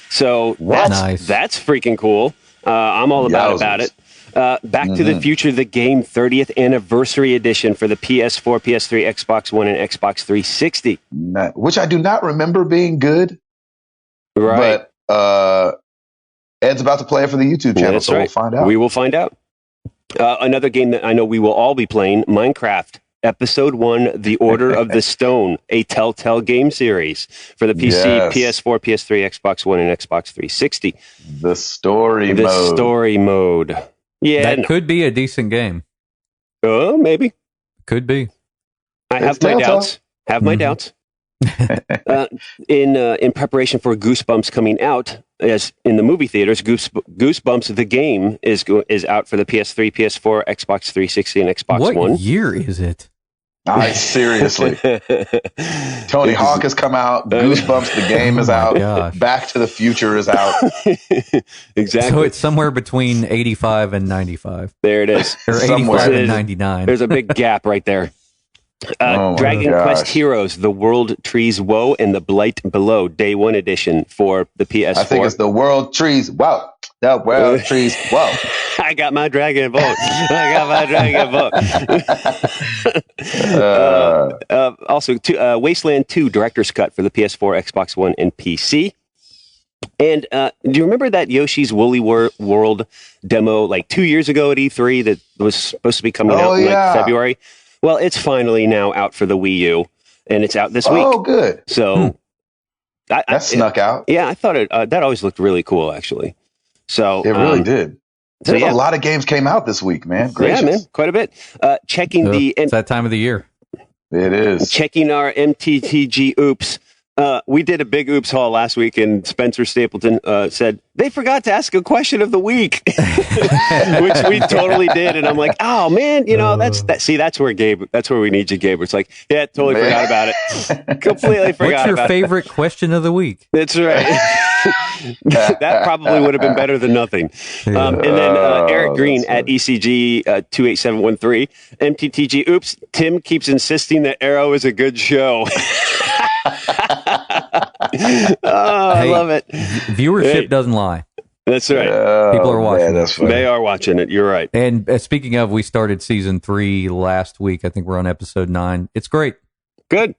So that's freaking cool. I'm all about it. Back to the Future, the game 30th anniversary edition for the PS4, PS3, Xbox One, and Xbox 360. Which I do not remember being good. Right. But Ed's about to play it for the YouTube channel, so we'll find out. We will find out. Another game that I know we will all be playing, Minecraft. Episode 1, The Order of the Stone, a Telltale game series for the PC, PS4, PS3, Xbox One, and Xbox 360. The story mode. Yeah. That could be a decent game. Oh, maybe. Could be. I have my doubts. In preparation for Goosebumps coming out, as in the movie theaters, Goosebumps the game is out for the PS3, PS4, Xbox 360, and Xbox One. What year is it? Seriously. Tony Hawk has come out. Goosebumps the game is out. Gosh. Back to the Future is out. Exactly. So it's somewhere between 85 and 95. There it is. Or 85 and 99. There's a big gap right there. Dragon Quest Heroes, The World Trees Woe and the Blight Below, Day 1 edition for the PS4. I think it's The World Trees Woe. The World Trees Woe. I got my dragon boat. Also, Wasteland 2 Director's Cut for the PS4, Xbox One, and PC. And do you remember that Yoshi's Woolly World demo like 2 years ago at E3 that was supposed to be coming out in like February? Well, it's finally now out for the Wii U, and it's out this week. Oh, good. So that snuck out. Yeah, I thought that always looked really cool, actually. So it really did. There's a lot of games came out this week, man. Gracious. Yeah, man, quite a bit. Checking it's that time of the year. It is. Checking our MTTG oops. We did a big oops haul last week, and Spencer Stapleton said they forgot to ask a question of the week, which we totally did. And I'm like, oh man, that's where Gabe. That's where we need you, Gabe. It's like, yeah, totally forgot about it. Completely forgot. What's your favorite question of the week? That's right. That probably would have been better than nothing. And then Eric Green at ECG 28713 MTTG. Oops, Tim keeps insisting that Arrow is a good show. I love it. Viewership doesn't lie. That's right. People are watching. Man, that's funny. They are watching it. You're right. And speaking of, we started season 3 last week. I think we're on episode 9. It's great. Good.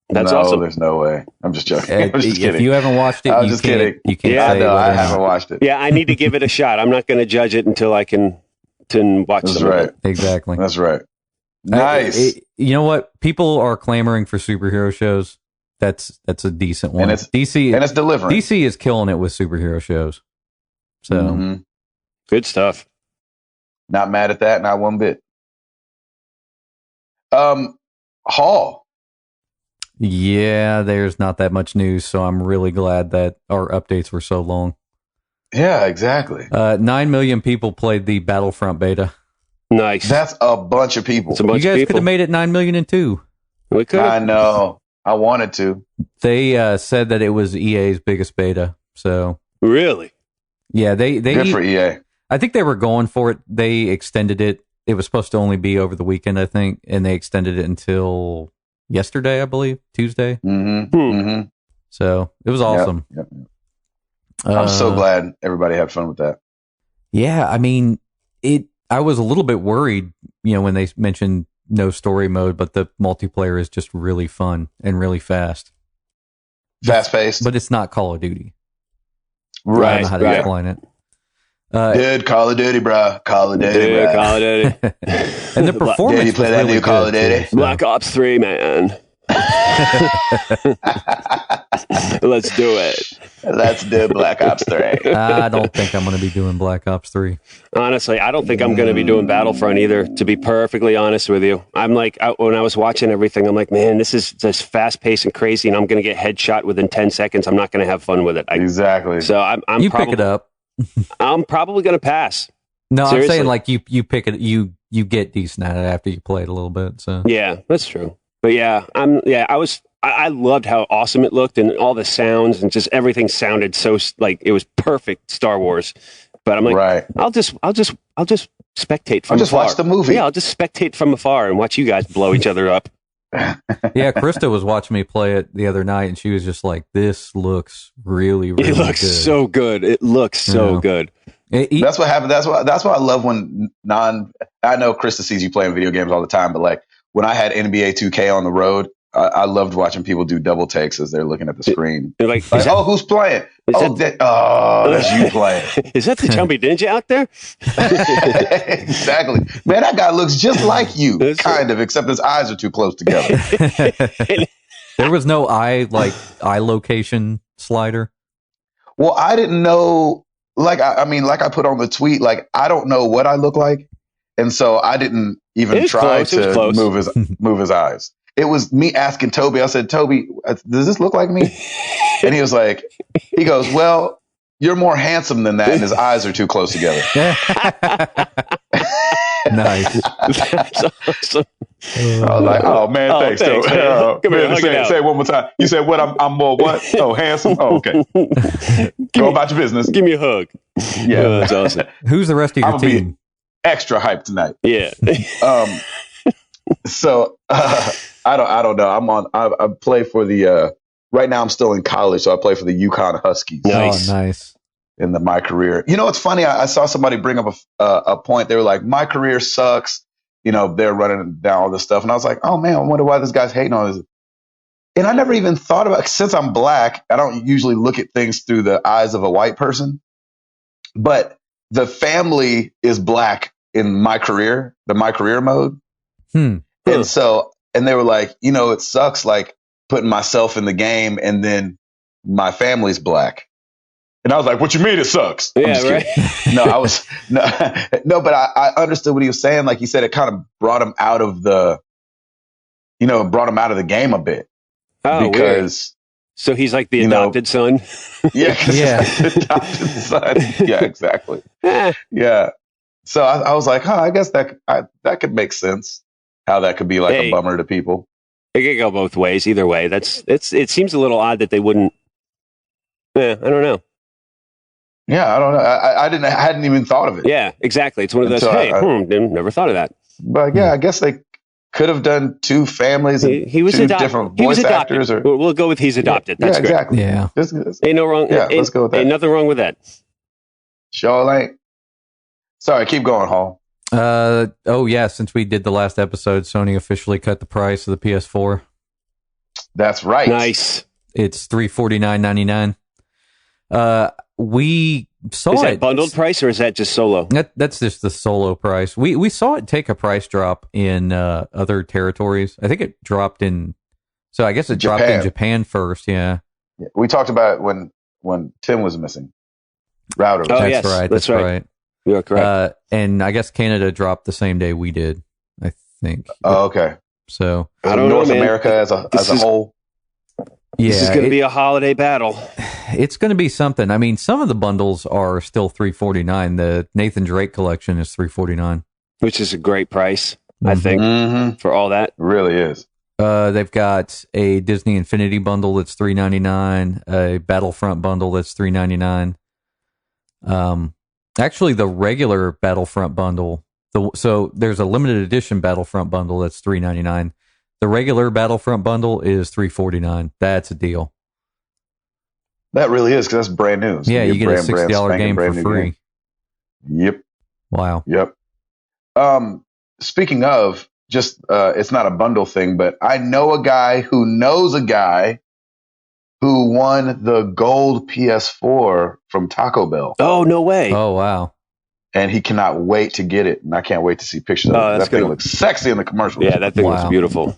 That's awesome. There's no way. I'm just joking. I'm just kidding. If you haven't watched it, I'm just kidding. You can't Yeah, say no, I whether or haven't not. watched it. Yeah, I need to give it a shot. I'm not going to judge it until I can watch That's some of right. it. Exactly. That's right. Nice. You know what? People are clamoring for superhero shows. That's a decent one. And it's DC, and it's delivering. DC is killing it with superhero shows. So Mhm. Good stuff. Not mad at that, not one bit. Hall. yeah, there's not that much news. So I'm really glad that our updates were so long. Yeah, exactly. 9 million people played the Battlefront beta. Nice. That's a bunch of people. It's a You bunch of guys could people. have made it 9 million and 2. We could I have. know. I wanted to. They said that it was EA's biggest beta. So Really? yeah, they Good for EA. I think they were going for it. They extended it. It was supposed to only be over the weekend, I think, and they extended it until yesterday, I believe, Tuesday. Mm-hmm. Mm-hmm. So it was awesome. Yep. I'm so Uh, glad everybody had fun with that. Yeah, I mean, I was a little bit worried, when they mentioned no story mode, but the multiplayer is just really fun and really fast. Fast paced. But it's not Call of Duty. I Right. don't know how to right. explain it. Dude, Call of Duty, bro. Call of Duty, Dude, bro. Call of Duty. And the performance Did you play was that really new Call good, of Duty? too, so. Black Ops 3, man. Let's do it. Let's do Black Ops 3. I don't think I'm going to be doing Black Ops 3. Honestly, I don't think I'm going to be doing Battlefront either, to be perfectly honest with you. I'm like, when I was watching everything, I'm like, man, this is just fast paced and crazy, and I'm going to get headshot within 10 seconds. I'm not going to have fun with it. Exactly. So I'm You probably, pick it up. I'm probably going to pass. No, Seriously. I'm saying like you pick it, you get decent at it after you play it a little bit. So Yeah, that's true. But I loved how awesome it looked and all the sounds and just everything sounded so like it was perfect Star Wars. But I'm like, right. I'll just spectate from I'll just afar. watch the movie. Yeah, I'll just spectate from afar and watch you guys blow each other up. yeah, Krista was watching me play it the other night, and she was just like, "This looks really, really It looks good." so good. It looks so Yeah. good. That's what happened. That's why I love when I know Krista sees you playing video games all the time, but like when I had NBA 2K on the road, I loved watching people do double takes as they're looking at the screen. They're like, Oh, who's playing? That's you playing. Is that the Jumpy Ninja out there? Exactly. Man, that guy looks just like you, That's kind of, except his eyes are too close together. There was no eye location slider. Well, I didn't know. Like I put on the tweet, like I don't know what I look like, and so I didn't even try to move his eyes. It was me asking Toby. I said, Toby, does this look like me? And he goes, well, you're more handsome than that, and his eyes are too close together. Nice. That's awesome. I was like, oh man, thanks. thanks, man. Come here, hug it out. say it one more time. You said what? I'm more what? Oh, handsome. Oh, okay. Go about your business. Give me a hug. Yeah, Oh, that's awesome. Who's the rest of your I'm gonna be team? extra hyped tonight. Yeah. So I don't know. I play for the. Right now, I'm still in college, so I play for the Yukon Huskies. Nice. Oh, nice. In my career, it's funny. I saw somebody bring up a point. They were like, "My career sucks." They're running down all this stuff, and I was like, "Oh man, I wonder why this guy's hating on this." And I never even thought about. Since I'm black, I don't usually look at things through the eyes of a white person. But the family is black in my career, my career mode. And they were like, it sucks, like putting myself in the game, and then my family's black. And I was like, what you mean it sucks? Yeah, right. But I understood what he was saying. Like he said, it kind of brought him out of the game a bit. Oh, because weird. So he's like the adopted son. Yeah. Yeah. Adopted son. Yeah, exactly. Yeah. So I was like, I guess that could make sense. How that could be like a bummer to people. It could go both ways. Either way, it seems a little odd that they wouldn't. I don't know. Yeah, I don't know. I hadn't even thought of it. Yeah, exactly. It's one of those. Never thought of that. But yeah, I guess they could have done two families and he was two adopted. different He was voice adopted. actors. Or We'll go with he's adopted. That's yeah, good. exactly. Yeah. Let's go with that. Ain't nothing wrong with that. Sure ain't. Sorry, keep going, Hall. Since we did the last episode, Sony officially cut the price of the PS4. That's right. Nice. It's $349.99. We saw is that it bundled price or is that just solo? That's just the solo price. We saw it take a price drop in other territories. I think it dropped in. So I guess it dropped in Japan first. Yeah. We talked about it when Tim was missing. Router. Oh, that's yes, right. That's right. You're correct. And I guess Canada dropped the same day we did, I think. Oh, okay. So I don't North America as a whole. Yeah, this is going to be a holiday battle. It's going to be something. I mean, some of the bundles are still $349. The Nathan Drake collection is $349, which is a great price, I think, for all that. It really is. They've got a Disney Infinity bundle that's $399, a Battlefront bundle that's $399. Actually, the regular Battlefront bundle. So there's a limited edition Battlefront bundle that's $399. The regular Battlefront bundle is $349. That's a deal. That really is, because that's brand new. So you get a $60 game for free. Yep. Wow. Yep. Speaking of, just it's not a bundle thing, but I know a guy who knows a guy who won the gold PS4 from Taco Bell. Oh, no way. Oh, wow. And he cannot wait to get it. And I can't wait to see pictures of it. That thing looks sexy in the commercials. Yeah, that thing looks beautiful.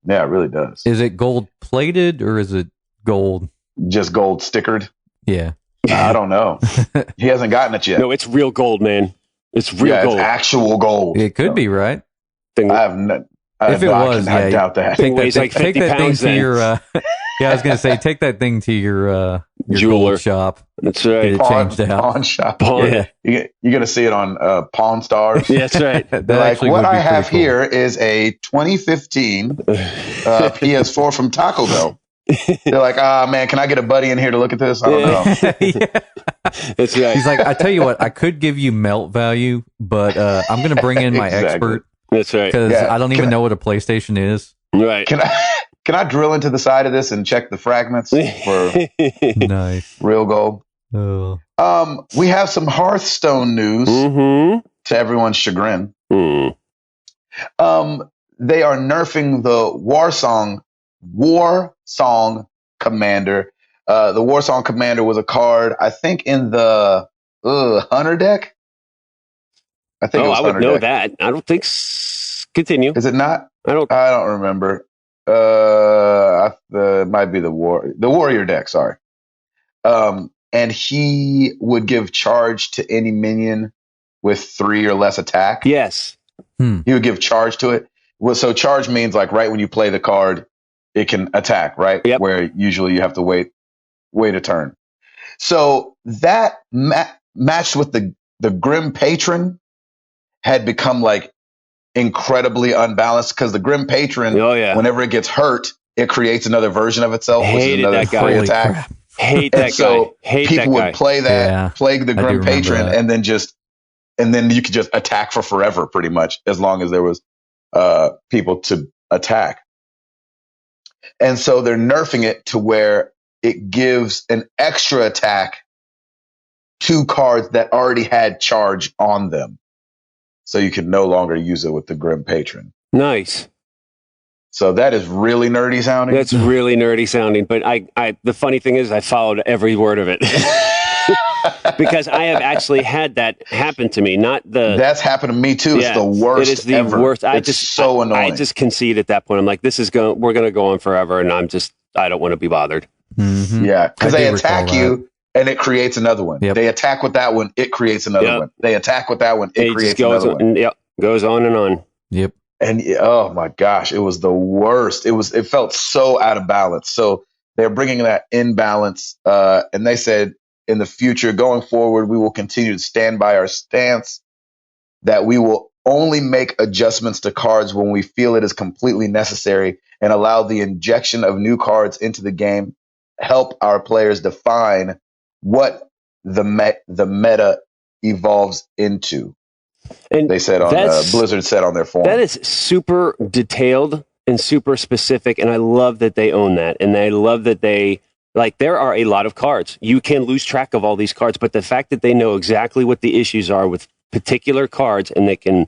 Yeah, it really does. Is it gold plated or is it gold? Just gold stickered? Yeah. I don't know. He hasn't gotten it yet. No, it's real gold, man. It's real gold. It's actual gold. It could be, right? I doubt that. Thing weighs like 50 pounds to your, I was going to say, take that thing to your jeweler shop. That's right. Pawn shop. Yeah. You're going to see it on Pawn Stars. Yeah, that's right. Like, what I have here is a 2015 PS4 from Taco Bell. They're like, man, can I get a buddy in here to look at this? I don't know. That's right. He's like, I tell you what, I could give you melt value, but I'm going to bring in my expert. That's right. Because I don't even know what a PlayStation is. Right. Can I drill into the side of this and check the fragments for nice real gold? Oh. We have some Hearthstone news to everyone's chagrin. They are nerfing the War Song Commander. The War Song Commander was a card, I think, in the Hunter deck. I think it was I would Hunter know deck. that. I don't think. Continue. Is it not? I don't remember. It might be the Warrior deck. Sorry. And he would give charge to any minion with 3 or less attack. Yes. He would give charge to it. Well, so charge means like right when you play the card, it can attack, right? Yep. Where usually you have to wait a turn. So that matched with the Grim Patron had become like incredibly unbalanced, because the Grim Patron, whenever it gets hurt, it creates another version of itself, which is another free attack. Hate that guy. Hate that guy. People would play that, play the Grim Patron, and then you could just attack for forever, pretty much, as long as there was people to attack. And so they're nerfing it to where it gives an extra attack to cards that already had charge on them. So you can no longer use it with the Grim Patron. Nice. So that is really nerdy sounding. That's really nerdy sounding. But the funny thing is, I followed every word of it. Because I have actually had that happen to me. That's happened to me too. It's the worst. It is the worst. It's so annoying. I just concede at that point. I'm like, we're going to go on forever, and I don't want to be bothered. Mm-hmm. Yeah, because they attack you, and it creates another one. Yep. They attack with that one, it creates another one. They attack with that one, it creates another one. Yep, goes on and on. Yep. And oh my gosh, it was the worst. It felt so out of balance. So they're bringing that in balance, and they said, in the future, going forward, we will continue to stand by our stance that we will only make adjustments to cards when we feel it is completely necessary, and allow the injection of new cards into the game, help our players define what the meta evolves into. And they said Blizzard said on their forum. That is super detailed and super specific, and I love that they own that, and I love that they Like, there are a lot of cards. You can lose track of all these cards, but the fact that they know exactly what the issues are with particular cards and they can,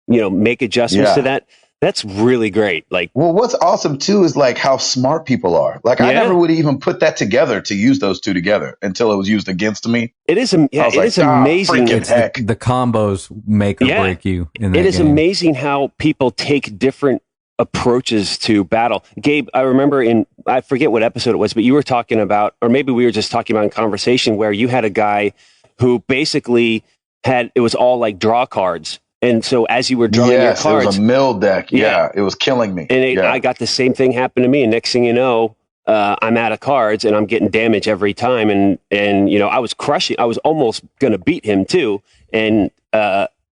make adjustments to that, that's really great. Like, well, what's awesome too is like how smart people are. Like, I never would even put that together to use those two together until it was used against me. It is, is amazing. It's the combos make or break you. In that it is game. amazing how people take different approaches to battle. Gabe, I remember I forget what episode it was, but you were talking about, or maybe we were just talking about in conversation where you had a guy who basically it was all like draw cards. And so as you were drawing your cards, it was a mill deck. Yeah, it was killing me. And I got the same thing happen to me. And next thing you know, I'm out of cards and I'm getting damage every time. And I was crushing. I was almost going to beat him too. And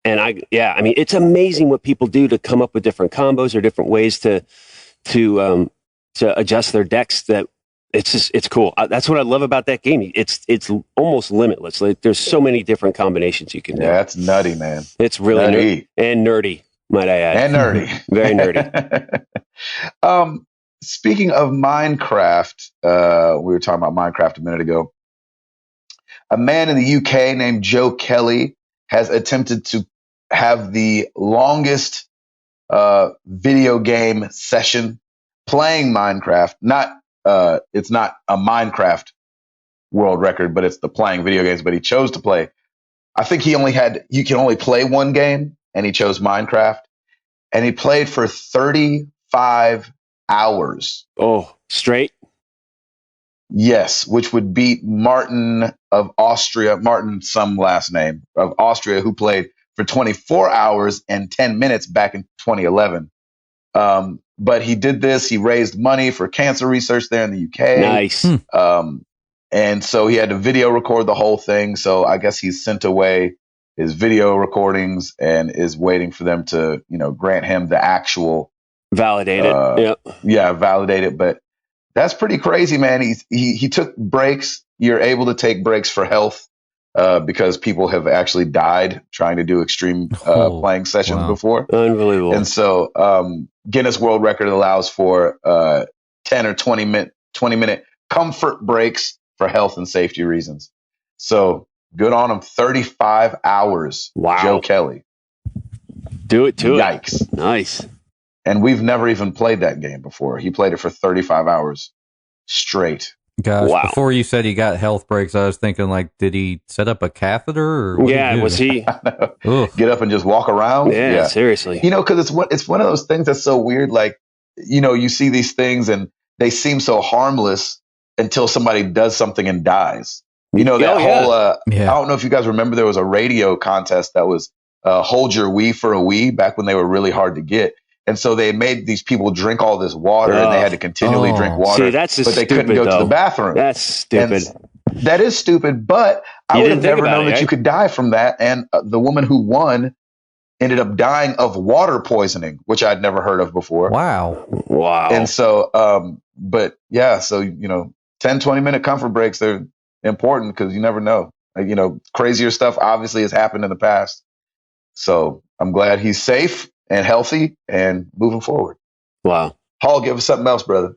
it's amazing what people do to come up with different combos or different ways to adjust their decks. That it's cool. That's what I love about that game. It's almost limitless. Like, there's so many different combinations you can do. Yeah, that's nutty, man. It's really nutty and nerdy, might I add. And nerdy, very nerdy. Speaking of Minecraft, we were talking about Minecraft a minute ago. A man in the UK named Joe Kelly has attempted to have the longest video game session playing Minecraft. It's not a Minecraft world record, but it's the playing video games. But he chose to play. I think you can only play one game, and he chose Minecraft. And he played for 35 hours. Oh, straight? Yes, which would beat Martin of Austria, Martin some last name, of Austria, who played for 24 hours and 10 minutes back in 2011. But he did this. He raised money for cancer research there in the UK. Nice. And so he had to video record the whole thing. So I guess he's sent away his video recordings and is waiting for them to, grant him the actual validate it. Yeah, validate it. But that's pretty crazy, man. He took breaks. You're able to take breaks for health because people have actually died trying to do extreme playing sessions before. Unbelievable. And so Guinness World Record allows for 10 or 20 minute comfort breaks for health and safety reasons. So good on him. 35 hours. Wow. Joe Kelly. Do it to Yikes. It. Nice. And we've never even played that game before. He played it for 35 hours straight. Gosh, before you said he got health breaks, I was thinking, like, did he set up a catheter? Or was he? Get up and just walk around? Yeah. Seriously. Because it's one of those things that's so weird. Like, you see these things and they seem so harmless until somebody does something and dies. I don't know if you guys remember, there was a radio contest that was Hold Your Wii for a Wii back when they were really hard to get. And so they made these people drink all this water and they had to continually drink water. See, but they couldn't go to the bathroom. That's stupid. And that is stupid, but I would have never known that you could die from that. And the woman who won ended up dying of water poisoning, which I'd never heard of before. Wow. And so, 10, 20-minute comfort breaks, they're important because you never know. Crazier stuff obviously has happened in the past. So I'm glad he's safe and healthy and moving forward. Wow. Hall, give us something else, brother.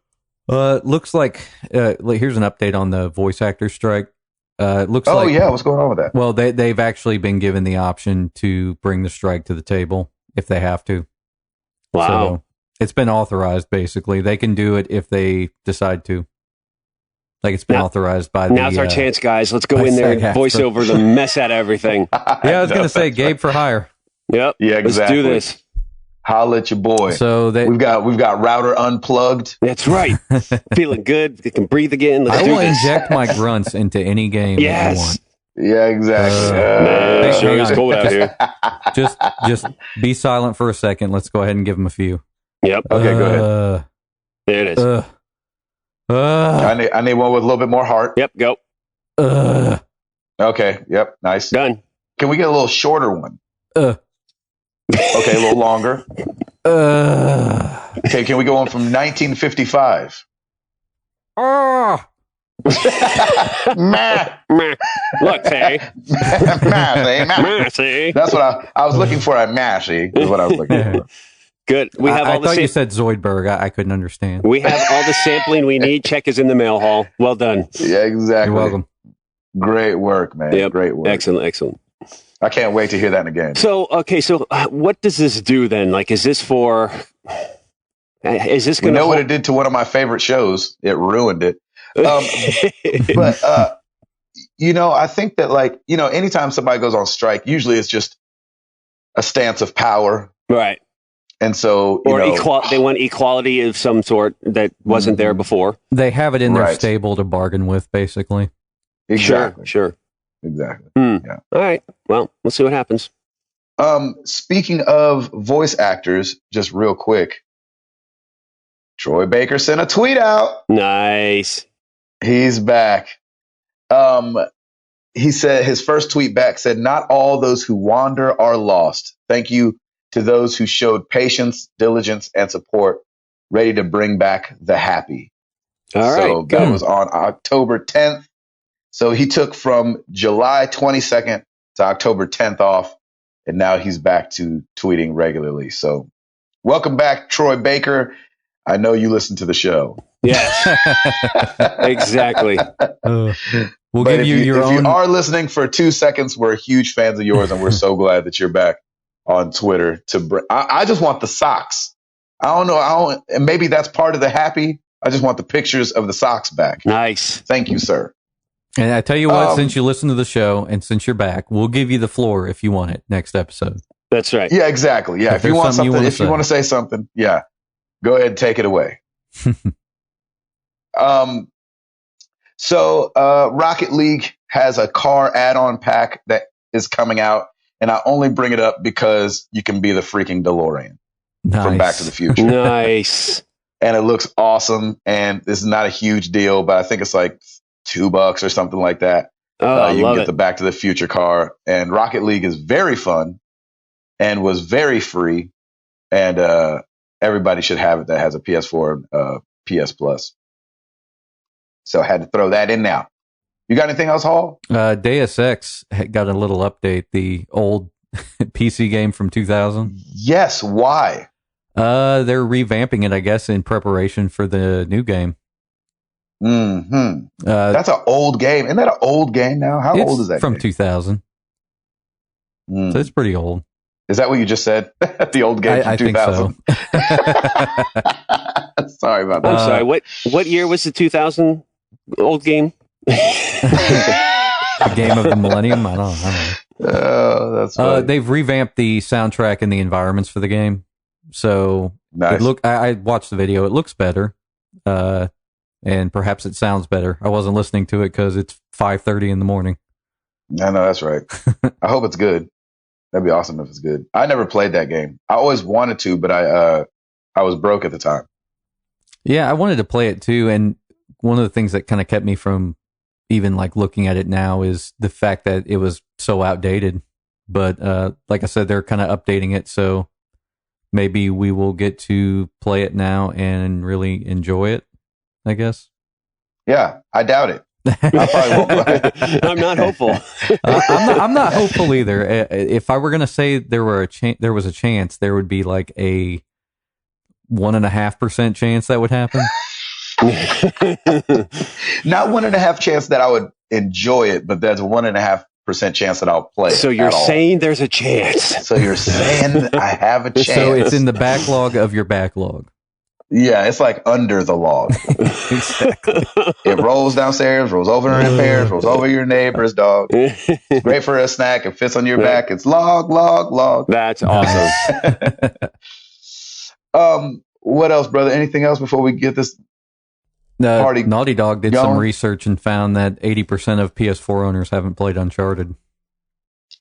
Looks like here's an update on the voice actor strike. What's going on with that? Well, they've actually been given the option to bring the strike to the table if they have to. Wow. So it's been authorized, basically. They can do it if they decide to. Like, it's been authorized by the... Now's our chance, guys. Let's go in there and voice over the mess out of everything. I was going to say, Gabe for hire. Yep. Yeah, exactly. Let's do this. Holla at your boy. So we've got router unplugged. That's right. Feeling good. You can breathe again. I will inject my grunts into any game that I want. Yeah, exactly. It sure is cold out here. Just be silent for a second. Let's go ahead and give him a few. Yep. Okay, go ahead. There it is. I need one with a little bit more heart. Yep, go. Okay, yep, nice. Done. Can we get a little shorter one? Okay, a little longer. Okay, can we go on from 1955? Look, say. Massey. That's what I was looking for at Massey, is what I was looking for. Good. We have all I thought you said Zoidberg. I couldn't understand. We have all the sampling we need. Check is in the mail hall. Well done. Yeah, exactly. You're welcome. Great work, man. Yep. Great work. Excellent. I can't wait to hear that in a game. So, okay, what does this do then? Like, is this going to... We know what it did to one of my favorite shows. It ruined it. But, I think that, like, anytime somebody goes on strike, usually it's just a stance of power. Right. And so, they want equality of some sort that wasn't there before. They have it in their stable to bargain with, basically. Exactly. Sure. Exactly. Yeah. All right. Well, we'll see what happens. Speaking of voice actors, just real quick, Troy Baker sent a tweet out. Nice. He's back. He said his first tweet back said, "Not all those who wander are lost. Thank you to those who showed patience, diligence, and support, ready to bring back the happy." All right. So that was on October 10th. So he took from July 22nd to October 10th off, and now he's back to tweeting regularly. So welcome back, Troy Baker. I know you listen to the show. Yes, exactly. We'll give you your own. If you are listening for 2 seconds, we're huge fans of yours, and we're so glad that you're back on Twitter. I just want the socks. I don't know. And maybe that's part of the happy. I just want the pictures of the socks back. Nice. Thank you, sir. And I tell you what, since you listen to the show and since you're back, we'll give you the floor if you want it next episode. That's right. Yeah, exactly. Yeah, if you want something, if you want to say something, yeah, go ahead and take it away. So Rocket League has a car add-on pack that is coming out, and I only bring it up because you can be the freaking DeLorean from Back to the Future. Nice. And it looks awesome, and this is not a huge deal, but I think it's like $2 or something like that. You can get the Back to the Future car, and Rocket League is very fun and was very free, and everybody should have it that has a PS4 and PS Plus. So I had to throw that in now. You got anything else, Hall? Deus Ex got a little update, the old PC game from 2000. Yes, why? They're revamping it, I guess, in preparation for the new game. Mm-hmm. That's an old game. Isn't that an old game now? How old is that from game? 2000. So it's pretty old. Is that what you just said? The old game from 2000? I think so. Sorry about that. I'm sorry. What year was the 2000 old game? The game of the millennium? I don't know. Oh, that's funny. They've revamped the soundtrack and the environments for the game. So nice. I watched the video. It looks better. And perhaps it sounds better. I wasn't listening to it because it's 5:30 in the morning. I know, that's right. I hope it's good. That'd be awesome if it's good. I never played that game. I always wanted to, but I was broke at the time. Yeah, I wanted to play it too. And one of the things that kind of kept me from even like looking at it now is the fact that it was so outdated. But like I said, they're kind of updating it. So maybe we will get to play it now and really enjoy it, I guess. Yeah, I doubt it. I probably won't play it. I'm not hopeful. I'm not hopeful either. If I were going to say there was a chance, there would be like a 1.5% chance that would happen. Not 1.5 chance that I would enjoy it, but there's a 1.5% chance that I'll play it. So you're saying there's a chance. So you're saying I have a chance. So it's in the backlog of your backlog. Yeah, it's like under the log. Exactly. It rolls downstairs, rolls over in repairs, rolls over your neighbor's dog. It's great for a snack. It fits on your back. It's log, log, log. That's awesome. What else, brother? Anything else before we get this party? Naughty Dog did some research and found that 80% of PS4 owners haven't played Uncharted.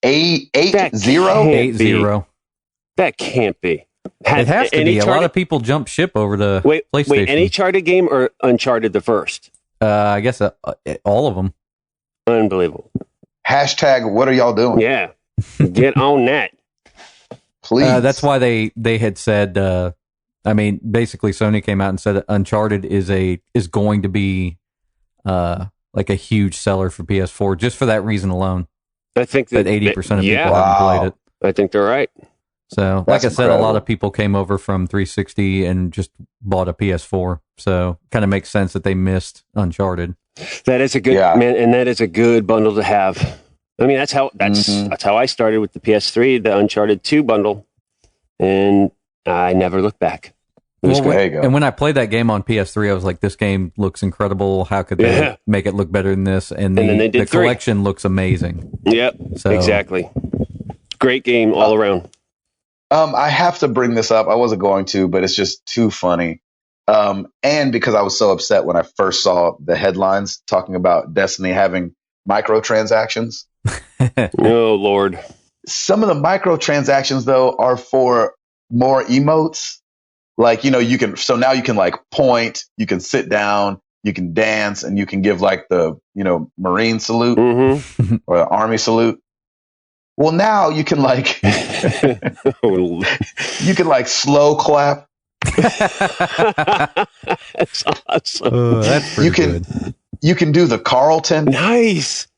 8-0? 8-0. That can't be. It has to be. A lot of people jump ship over to PlayStation. Wait, any Uncharted game or Uncharted the first? I guess all of them. Unbelievable. Hashtag, what are y'all doing? Yeah. Get on that. Please. That's why they had said, basically Sony came out and said that Uncharted is going to be like a huge seller for PS4 just for that reason alone. I think that 80% of people haven't played it. I think they're right. So, like I said, a lot of people came over from 360 and just bought a PS4. So, kind of makes sense that they missed Uncharted. That is a good man, and that is a good bundle to have. I mean, that's how I started with the PS3, the Uncharted 2 bundle, and I never looked back. And when I played that game on PS3, I was like, "This game looks incredible. How could they make it look better than this?" And the collection looks amazing. Yep, exactly. Great game all around. I have to bring this up. I wasn't going to, but it's just too funny. And because I was so upset when I first saw the headlines talking about Destiny having microtransactions. Oh, Lord. Some of the microtransactions, though, are for more emotes. Like, now you can like point, you can sit down, you can dance, and you can give like the, Marine salute or the Army salute. Well, now you can like, you can like slow clap. That's awesome. That's pretty good. You can do the Carlton. Nice.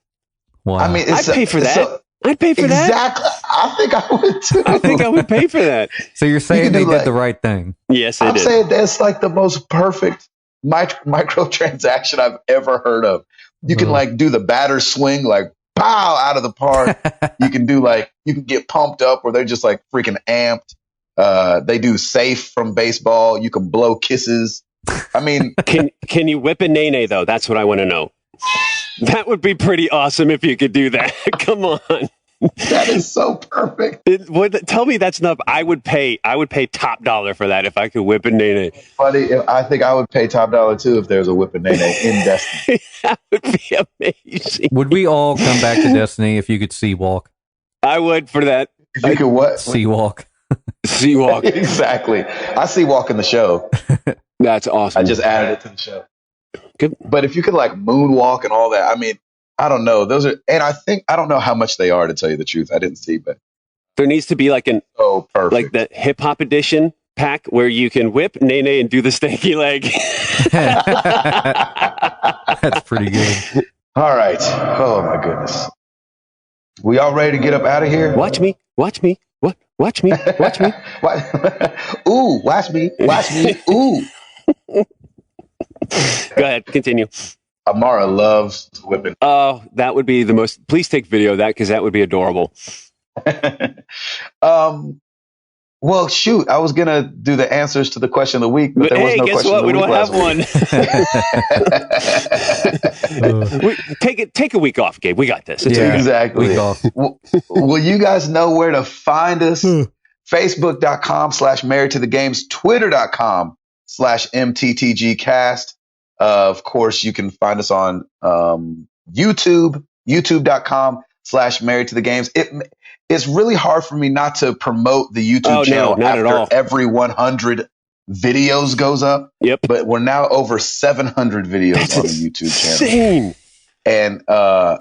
Wow. I mean, I'd pay for that. I'd pay for that. Exactly. I think I would too. I think I would pay for that. So you're saying they did the right thing? Yes, they did. I'm saying that's like the most perfect microtransaction I've ever heard of. You can like do the batter swing, like pow out of the park. You can get pumped up where they're just like freaking amped. They do safe from baseball. You can blow kisses. I mean, can you whip a nene though? That's what I want to know. That would be pretty awesome if you could do that. Come on. That is so perfect. Tell me that's not. I would pay top dollar for that if I could whip a nene. Buddy, I think I would pay top dollar too if there's a whip a nene in Destiny. That would be amazing. Would we all come back to Destiny if you could sea walk? I would for that. If you could what? Sea walk. Sea walk. Exactly. I sea walk in the show. That's awesome. I just added it to the show. Good. But if you could like moonwalk and all that, I mean, I don't know. Those are, and I don't know how much they are, to tell you the truth. I didn't see, but there needs to be like perfect. Like the hip hop edition pack where you can whip nene and do the stanky leg. That's pretty good. All right. Oh my goodness. We all ready to get up out of here? Watch me. What? Watch me. Ooh, watch me. Ooh. Go ahead, continue. Amara loves whipping. Oh, that would be the most. Please take video of that because that would be adorable. Well, shoot, I was gonna do the answers to the question of the week, but there was no guess question what? of the We week. don't have one. Take a week off, Gabe. We got this. Exactly. Week off. Will you guys know where to find us? Facebook.com/married to the games, Twitter.com/MTTGcast. Of course, you can find us on YouTube, youtube.com/married to the games. It's really hard for me not to promote the YouTube channel after every 100 videos goes up. Yep. But we're now over 700 videos on the YouTube channel. And we're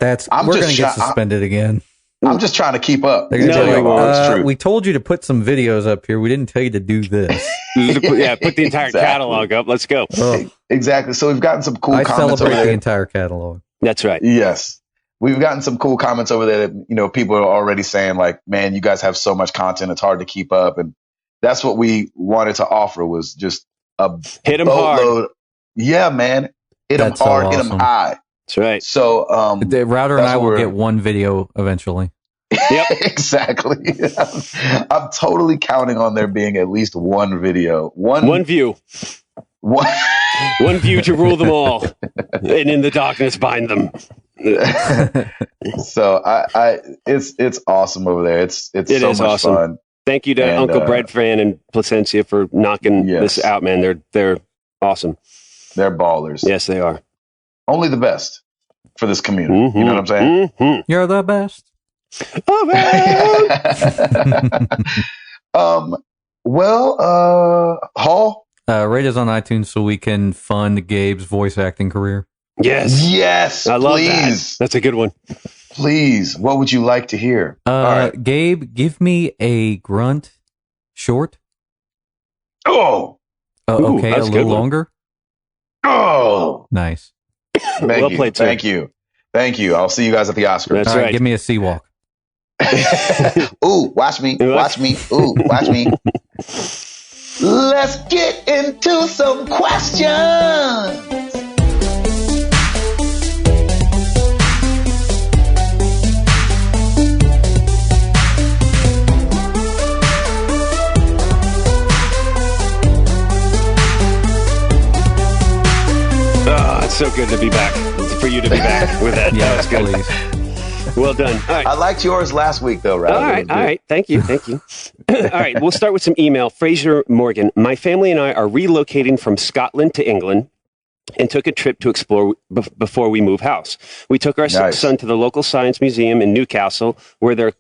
going to get suspended again. I'm just trying to keep up. We told you to put some videos up here. We didn't tell you to do this. Yeah, put the entire catalog up. Let's go. Exactly. So we've gotten some cool comments. I celebrate the entire catalog. That's right. Yes. We've gotten some cool comments over there that, people are already saying like, man, you guys have so much content. It's hard to keep up. And that's what we wanted to offer, was just a hit them hard. Yeah, man. Hit them hard, hit them high. That's right. So the Router and I will get one video eventually. Yep. Exactly. I'm totally counting on there being at least one video. One view. One view to rule them all. And in the darkness bind them. So it's awesome over there. It's so much awesome. fun. Thank you to Uncle Bread Fan and Placencia for knocking this out, man. They're awesome. They're ballers. Yes, they are. Only the best for this community. Mm-hmm. You know what I'm saying? Mm-hmm. You're the best. Oh, Hall? Rate us on iTunes so we can fund Gabe's voice acting career. Yes. I love that. That's a good one. Please. What would you like to hear? All right. Gabe, give me a grunt short. Oh. Okay, a little longer. Oh. Nice. Well played, Thank you. I'll see you guys at the Oscars. That's right. Give me a sea walk. Ooh, watch me. Watch me. Ooh, watch me. Let's get into some questions. It's so good to be back. For you to be back with that. Yeah, that was good. please. Well done. All right. I liked yours last week, though, right? All right. Thank you. All right. We'll start with some email. Fraser Morgan. My family and I are relocating from Scotland to England and took a trip to explore before we move house. We took our son to the local science museum in Newcastle, where their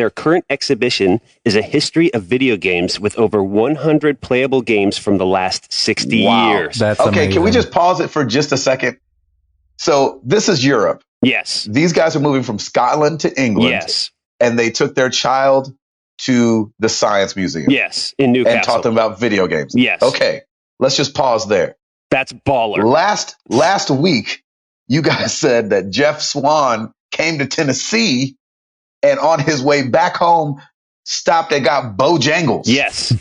current exhibition is a history of video games with over 100 playable games from the last 60 years. That's okay. amazing. Can we just pause it for just a second? So this is Europe. Yes. These guys are moving from Scotland to England. Yes. And they took their child to the science museum. Yes. In Newcastle. And taught them about video games. Yes. Okay. Let's just pause there. That's baller. Last week, you guys said that Jeff Swan came to Tennessee and on his way back home stopped and got Bojangles. Yes.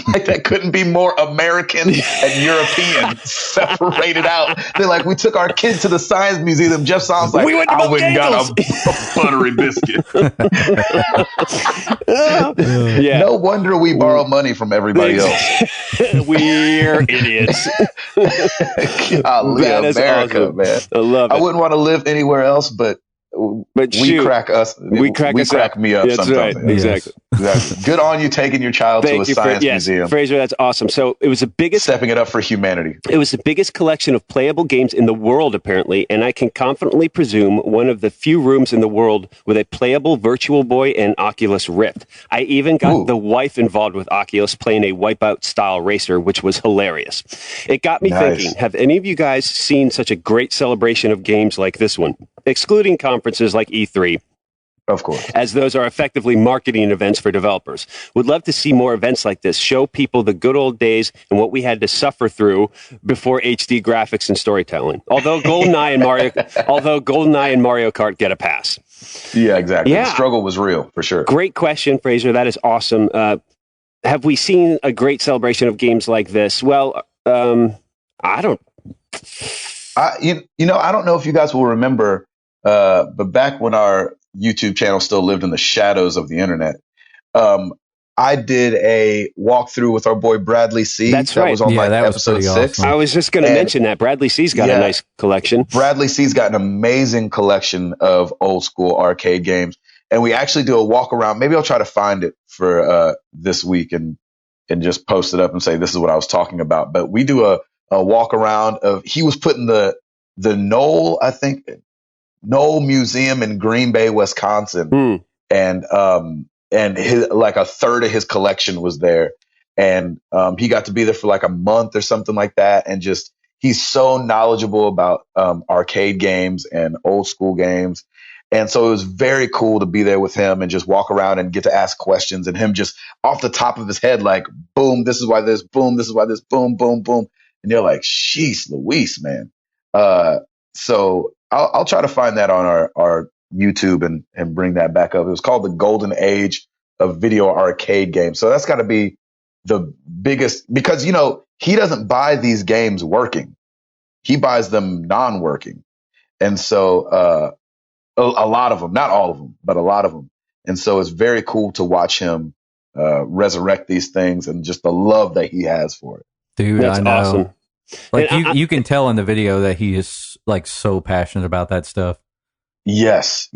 Like that couldn't be more American and European separated out. They're like, we took our kids to the science museum. Jeff Swan's like, we went to I went and got Bojangles. a buttery biscuit. Yeah. No wonder we borrow money from everybody else. We're idiots. Golly, That is America, awesome. man. I love it. I wouldn't want to live anywhere else, but we crack me up That's sometimes. right. Exactly. Good on you taking your child to a science museum. Fraser, that's awesome. So it was the biggest stepping it up for humanity. It was the biggest collection of playable games in the world, apparently, and I can confidently presume one of the few rooms in the world with a playable Virtual Boy and Oculus Rift. I even got the wife involved with Oculus playing a Wipeout style racer, which was hilarious. It got me thinking, have any of you guys seen such a great celebration of games like this one, excluding conferences like E3? Of course. As those are effectively marketing events for developers. Would love to see more events like this, show people the good old days and what we had to suffer through before HD graphics and storytelling. Although GoldenEye and Mario Kart get a pass. Yeah, exactly. Yeah. The struggle was real, for sure. Great question, Fraser. That is awesome. Have we seen a great celebration of games like this? Well, I don't. I don't know if you guys will remember, but back when our YouTube channel still lived in the shadows of the internet, I did a walkthrough with our boy Bradley C. That's right. That was on episode 6. Awesome. I was just going to mention that. Bradley C's got a nice collection. Bradley C's got an amazing collection of old school arcade games. And we actually do a walk around. Maybe I'll try to find it for this week and just post it up and say this is what I was talking about. But we do a walk around of, he was putting the Knoll, I think, Knoll Museum in Green Bay, Wisconsin. And his, like a third of his collection was there. And he got to be there for like a month or something like that. And just, he's so knowledgeable about arcade games and old school games. And so it was very cool to be there with him and just walk around and get to ask questions, and him just off the top of his head, like, boom, this is why this, boom, this is why this, boom, boom, boom. And you're like, sheesh, Luis, man. So I'll try to find that on our YouTube and bring that back up. It was called the Golden Age of Video Arcade Games. So that's got to be the biggest, because, he doesn't buy these games working. He buys them non-working. And so a lot of them, not all of them, but a lot of them. And so it's very cool to watch him resurrect these things and just the love that he has for it. Dude, that's I know. Awesome. Like you can tell in the video that he is like so passionate about that stuff. Yes,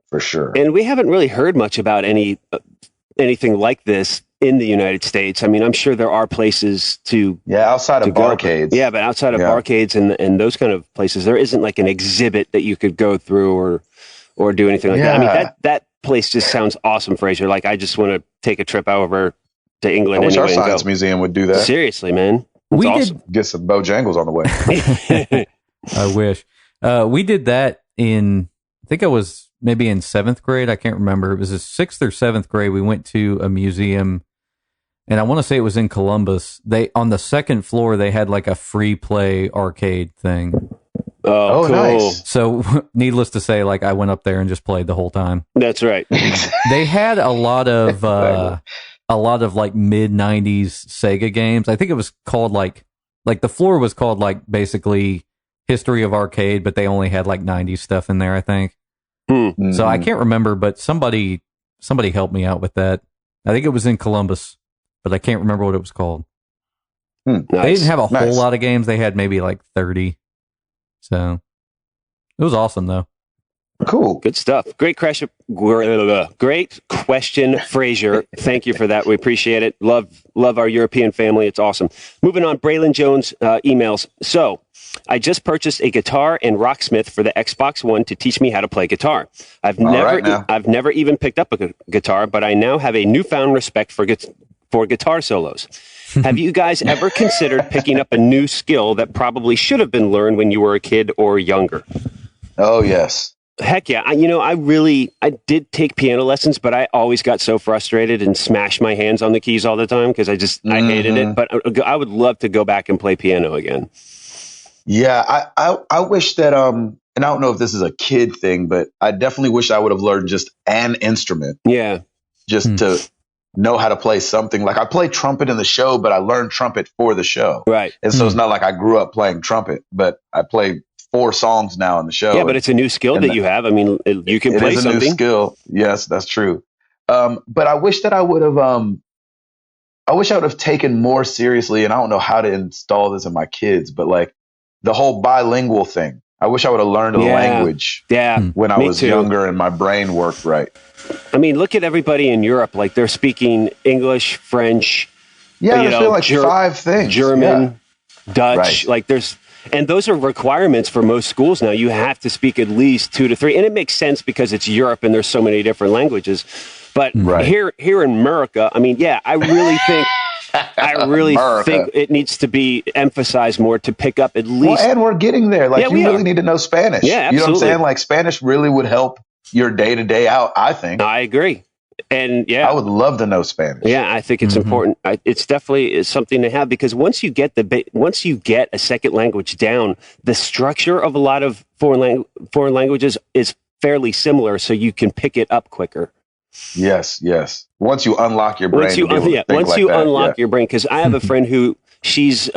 for sure. And we haven't really heard much about anything like this in the United States. I mean, I'm sure there are places outside of barcades. Yeah, but outside of barcades and those kind of places, there isn't like an exhibit that you could go through or do anything like that. I mean, that place just sounds awesome, Fraser. Like, I just want to take a trip over to England. I wish our anyway science museum would do that. Seriously, man. We awesome. Get some Bojangles on the way. I wish. We did that in, I think I was maybe in 7th grade. I can't remember. It was a 6th or 7th grade. We went to a museum, and I want to say it was in Columbus. On the 2nd floor, they had like a free play arcade thing. Oh, cool. Nice. So, needless to say, like I went up there and just played the whole time. That's right. They had a lot of like mid '90s Sega games. I think it was called like the floor was called like basically History of Arcade, but they only had like '90s stuff in there, I think. Mm-hmm. So I can't remember, but somebody helped me out with that. I think it was in Columbus, but I can't remember what it was called. Nice. They didn't have a whole lot of games. They had maybe like 30. So it was awesome, though. Cool. Good stuff. Great question, Fraser. Thank you for that. We appreciate it. Love our European family. It's awesome. Moving on, Braylon Jones emails. So, I just purchased a guitar and Rocksmith for the Xbox One to teach me how to play guitar. I've never even picked up a guitar, but I now have a newfound respect for guitar solos. Have you guys ever considered picking up a new skill that probably should have been learned when you were a kid or younger? Oh, yes. Heck yeah. I did take piano lessons, but I always got so frustrated and smashed my hands on the keys all the time because I hated it. But I would love to go back and play piano again. Yeah, I wish that, and I don't know if this is a kid thing, but I definitely wish I would have learned just an instrument. Yeah. Just to know how to play something. Like I played trumpet in the show, but I learned trumpet for the show. Right. And so it's not like I grew up playing trumpet, but I play 4 songs now in the show. Yeah, but it's a new skill that you have. I mean, you can play something. It is a new skill. Yes, that's true. But I wish that I would have taken more seriously, and I don't know how to install this in my kids, but like the whole bilingual thing. I wish I would have learned a language when I was younger and my brain worked right. I mean, look at everybody in Europe. Like they're speaking English, French. Yeah, there's like 5 things. German, Dutch. Right. Like and those are requirements for most schools now. You have to speak at least 2 to 3. And it makes sense because it's Europe and there's so many different languages. But here in America, I mean, I really think it needs to be emphasized more to pick up at least. Well, and we're getting there. Like you really need to know Spanish. Yeah, absolutely. You know what I'm saying? Like Spanish really would help your day to day out, I think. I agree. And I would love to know Spanish. Yeah, I think it's important. It's definitely something to have because once you get a second language down, the structure of a lot of foreign languages is fairly similar, so you can pick it up quicker. Yes. Once you unlock your brain, once you unlock your brain, because I have a friend who she's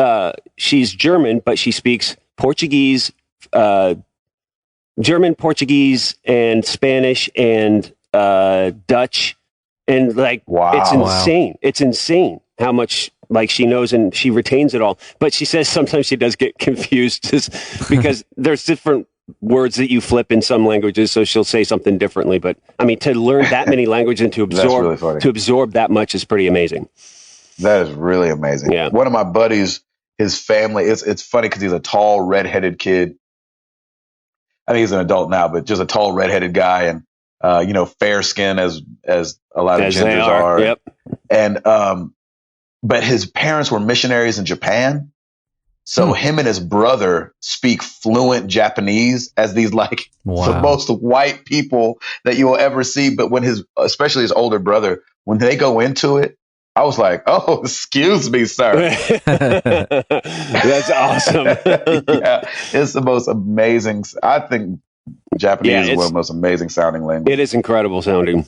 German, but she speaks Portuguese, German, Portuguese, and Spanish, and Dutch, and it's insane. Wow. It's insane how much she knows and she retains it all. But she says sometimes she does get confused just because there's different words that you flip in some languages, so she'll say something differently. But I mean, to learn that many languages and to absorb that much is pretty amazing. That is really amazing. Yeah. One of my buddies, his family, it's funny because he's a tall, redheaded kid. I think he's an adult now, but just a tall, redheaded guy, and fair skin as a lot of genders are. Yep. And but his parents were missionaries in Japan. So him and his brother speak fluent Japanese as these the most white people that you will ever see. But when especially his older brother, when they go into it, I was like, "Oh, excuse me, sir." That's awesome. Yeah, it's the most amazing. I think Japanese is one of the most amazing sounding languages. It is incredible sounding.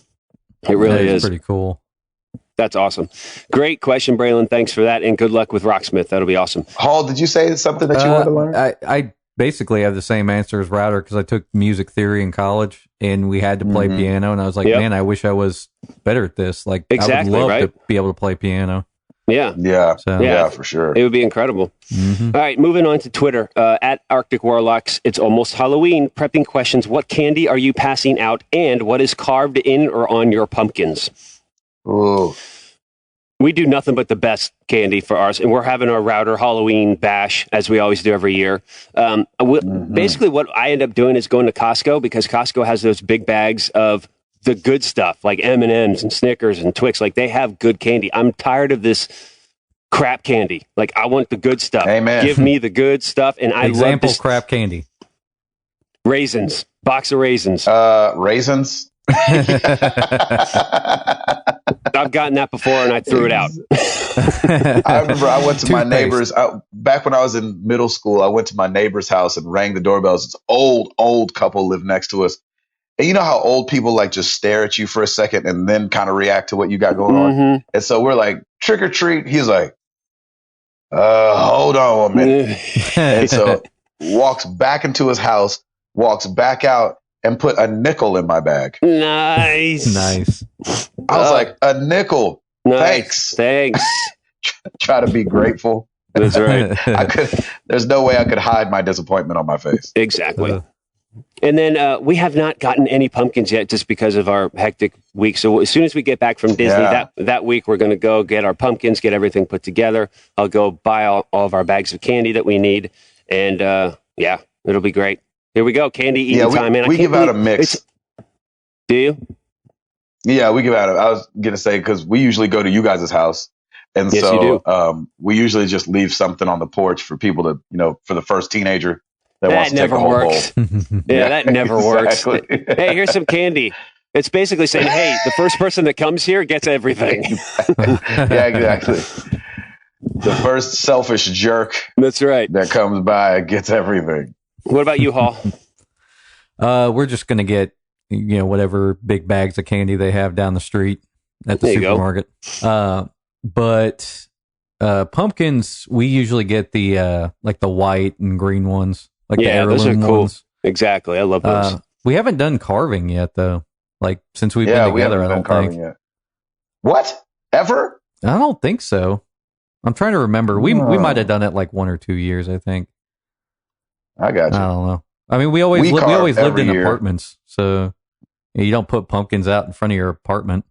It really is pretty cool. That's awesome. Great question, Braylon. Thanks for that, and good luck with Rocksmith. That'll be awesome. Hall, did you say something that you want to learn? I basically have the same answer as Router because I took music theory in college, and we had to play piano, and I was like, man, I wish I was better at this. I would love to be able to play piano. Yeah. Yeah. So, yeah, for sure. It would be incredible. Mm-hmm. All right, moving on to Twitter. At Arctic Warlocks, it's almost Halloween. Prepping questions. What candy are you passing out, and what is carved in or on your pumpkins? Ooh. We do nothing but the best candy for ours, and we're having our Router Halloween bash, as we always do every year. Basically, what I end up doing is going to Costco, because Costco has those big bags of the good stuff, like M&Ms and Snickers and Twix. They have good candy. I'm tired of this crap candy. I want the good stuff. Amen. Give me the good stuff, and I love this. Crap candy. Raisins. Box of raisins. Raisins? I've gotten that before and I threw it out. I remember I went to my neighbor's back when I was in middle school. I went to my neighbor's house and rang the doorbell. This old couple lived next to us. And you know how old people like just stare at you for a second and then kind of react to what you got going on. And so we're like, trick or treat. He's like, hold on 1 minute. And so walks back into his house, walks back out and put a nickel in my bag. Nice. Nice. I was like, a nickel. Nice. Thanks. Try to be grateful. That's right. There's no way I could hide my disappointment on my face. Exactly. And then we have not gotten any pumpkins yet just because of our hectic week. So as soon as we get back from Disney that week, we're going to go get our pumpkins, get everything put together. I'll go buy all of our bags of candy that we need. And it'll be great. Here we go. Candy eating time, man. We give out a mix. Do you? Yeah, we give out I was going to say, because we usually go to you guys' house. And yes, so we usually just leave something on the porch for people to, for the first teenager. That never works. That never works. Hey, here's some candy. It's basically saying, hey, the first person that comes here gets everything. Yeah, exactly. The first selfish jerk. That's right. That comes by gets everything. What about you, Hall? We're just going to get, whatever big bags of candy they have down the street at the supermarket. But pumpkins, we usually get the the white and green ones. Like the heirloom those are cool. Ones. Exactly. I love those. We haven't done carving yet, though. Like, since we've been together, I don't think. Yet. What? Ever? I don't think so. I'm trying to remember. We might have done it like 1 or 2 years, I think. I got you. I don't know. I mean, we always lived in apartments, so you don't put pumpkins out in front of your apartment.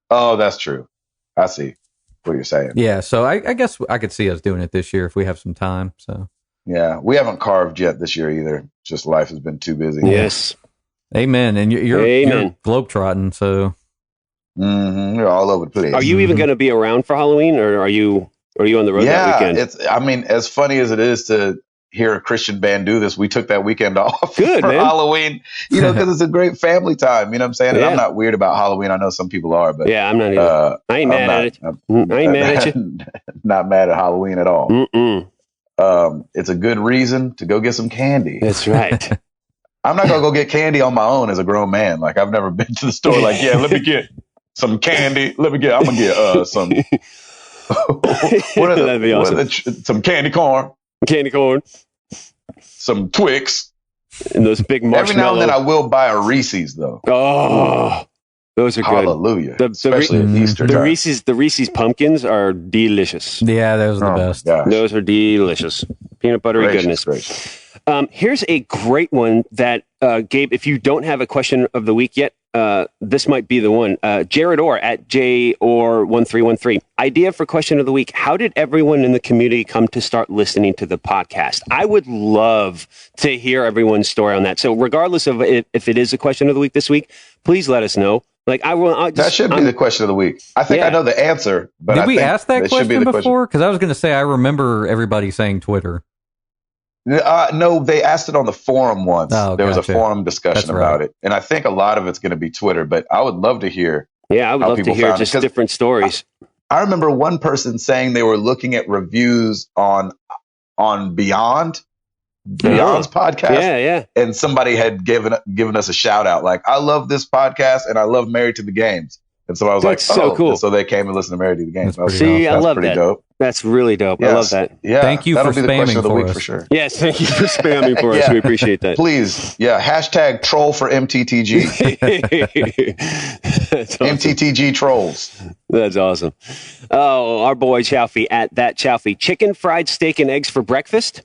Oh, that's true. I see what you're saying. Yeah, so I guess I could see us doing it this year if we have some time. So. Yeah, we haven't carved yet this year either. Just life has been too busy. Yes. Amen. And you're globetrotting, so. You're all over the place. Are you even going to be around for Halloween, or are you on the road that weekend? As funny as it is to hear a Christian band do this, we took that weekend off for Halloween, because it's a great family time. You know what I'm saying? And I'm not weird about Halloween. I know some people are, but I'm not either. I ain't mad at it. I ain't mad at you. Not mad at Halloween at all. It's a good reason to go get some candy. That's right. I'm not going to go get candy on my own as a grown man. Like, I've never been to the store like, let me get some candy. I'm going to get some. That'd be awesome. Some candy corn. Candy corn. Some Twix. And those big marshmallows. Every now and then I will buy a Reese's, though. Oh, those are good. Hallelujah. Especially at Easter time. The Reese's pumpkins are delicious. Yeah, those are the best. Those are delicious. Peanut buttery goodness. Here's a great one that, Gabe, if you don't have a question of the week yet, this might be the one. Jared Orr at JOR1313. Idea for question of the week. How did everyone in the community come to start listening to the podcast? I would love to hear everyone's story on that. So regardless of if it is a question of the week this week, please let us know. That should be the question of the week. I think I know the answer, but did we ask that question before? Because I was going to say I remember everybody saying Twitter. No, they asked it on the forum once. There was a forum discussion about it, and I think a lot of it's going to be Twitter. But I would love to hear. Yeah, I would love to hear just different stories. I remember one person saying they were looking at reviews on Beyond's podcast. And somebody had given us a shout out, like, I love this podcast and I love Married to the Games. And so I was so cool. And so they came and listened to Married to the Games. I love that. Dope. That's really dope. Yes. I love that. Yeah. Thank you for spamming for us. For sure. Yes, thank you for spamming for us. We appreciate that. Please. Yeah. # troll for MTTG. That's awesome. MTTG trolls. That's awesome. Oh, our boy Chalfie at that Chalfie. Chicken fried steak and eggs for breakfast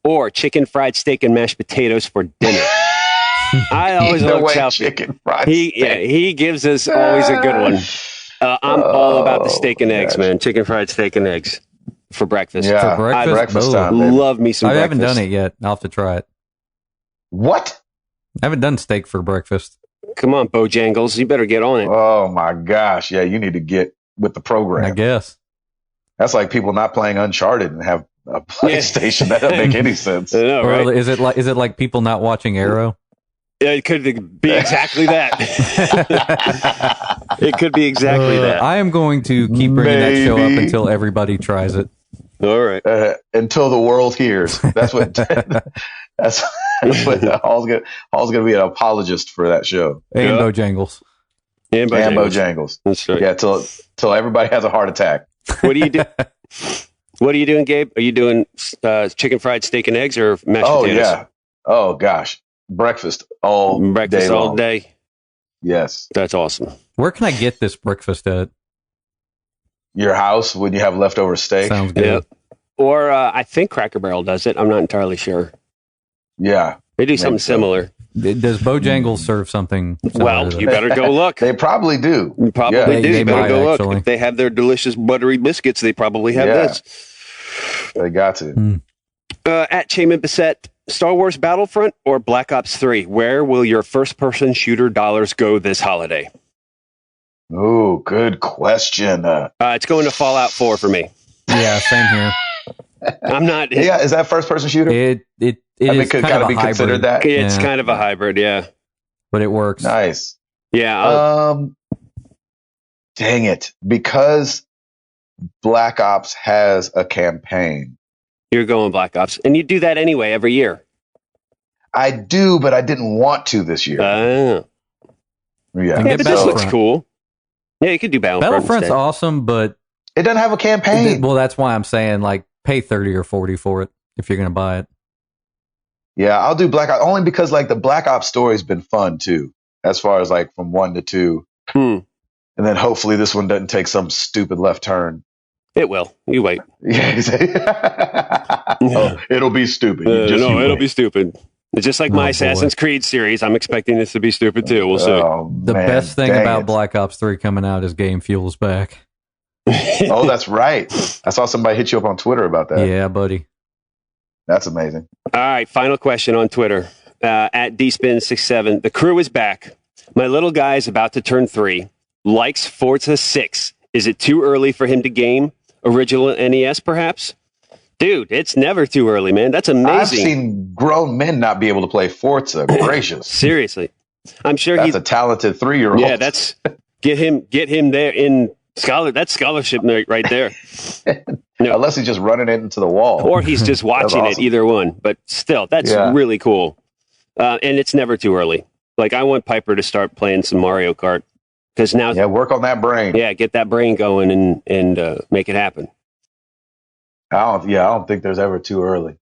or chicken fried steak and mashed potatoes for dinner? I always love Chalfie. Chicken fried steak. He gives us always a good one. I'm all about the steak and eggs, man. Chicken fried steak and eggs for breakfast. Yeah, for breakfast time. Love me some breakfast. I haven't done it yet. I'll have to try it. What? I haven't done steak for breakfast. Come on, Bojangles. You better get on it. Oh, my gosh. Yeah, you need to get with the program. I guess. That's like people not playing Uncharted and have a PlayStation. That doesn't make any sense. I know, right? Or is it like people not watching Arrow? It could be exactly that. It could be exactly that. I am going to keep bringing that show up until everybody tries it. All right. Until the world hears. That's what. that's what Hall's gonna be an apologist for that show. And Bojangles. And Bojangles. That's right. Yeah, till everybody has a heart attack. What do you do? What are you doing, Gabe? Are you doing chicken fried steak and eggs or mashed potatoes? Oh yeah. Oh gosh, breakfast all day. Yes, that's awesome. Where can I get this breakfast at? Your house when you have leftover steak. Sounds good. Yep. Or I think Cracker Barrel does it. I'm not entirely sure. Yeah, they do something similar. Does Bojangles serve something? Well, you better go look. They probably do. You probably do. You better go look. If they have their delicious buttery biscuits, they probably have this. They got to. At Chayman Bissett, Star Wars Battlefront or Black Ops 3? Where will your first-person shooter dollars go this holiday? Oh, good question. It's going to Fallout 4 for me. Yeah, same here. I'm not. Yeah, is that first-person shooter? It could kind of be considered that. It's kind of a hybrid, yeah. But it works. Nice. Yeah. Dang it. Because Black Ops has a campaign. You're going Black Ops. And you do that anyway every year. I do, but I didn't want to this year. Yeah, but this looks cool. Yeah, you could do Battlefront. Battlefront's awesome, but it doesn't have a campaign. Well, that's why I'm saying, like, pay 30 or 40 for it if you're going to buy it. Yeah, I'll do Black Ops only because like the Black Ops story's been fun too, as far as like from 1 to 2. And then hopefully this one doesn't take some stupid left turn. It will. You wait. Oh, it'll be stupid. It'll be stupid. It's just like my Assassin's Creed series. I'm expecting this to be stupid too. We'll see. The best thing about Black Ops 3 coming out is Game Fuel's back. Oh, that's right. I saw somebody hit you up on Twitter about that. Yeah, buddy. That's amazing. All right, final question on Twitter. At dspin67. The crew is back. My little guy is about to turn 3. Likes Forza 6. Is it too early for him to game? Original NES, perhaps? Dude, it's never too early, man. That's amazing. I've seen grown men not be able to play Forza. Gracious. Seriously. I'm sure that's a talented 3-year-old. Yeah, that's get him there in that's scholarship right there. No. Unless he's just running it into the wall. Or he's just watching it, either one. But still, that's really cool. And it's never too early. Like, I want Piper to start playing some Mario Kart. Because now... Yeah, work on that brain. Yeah, get that brain going and make it happen. I don't think there's ever too early.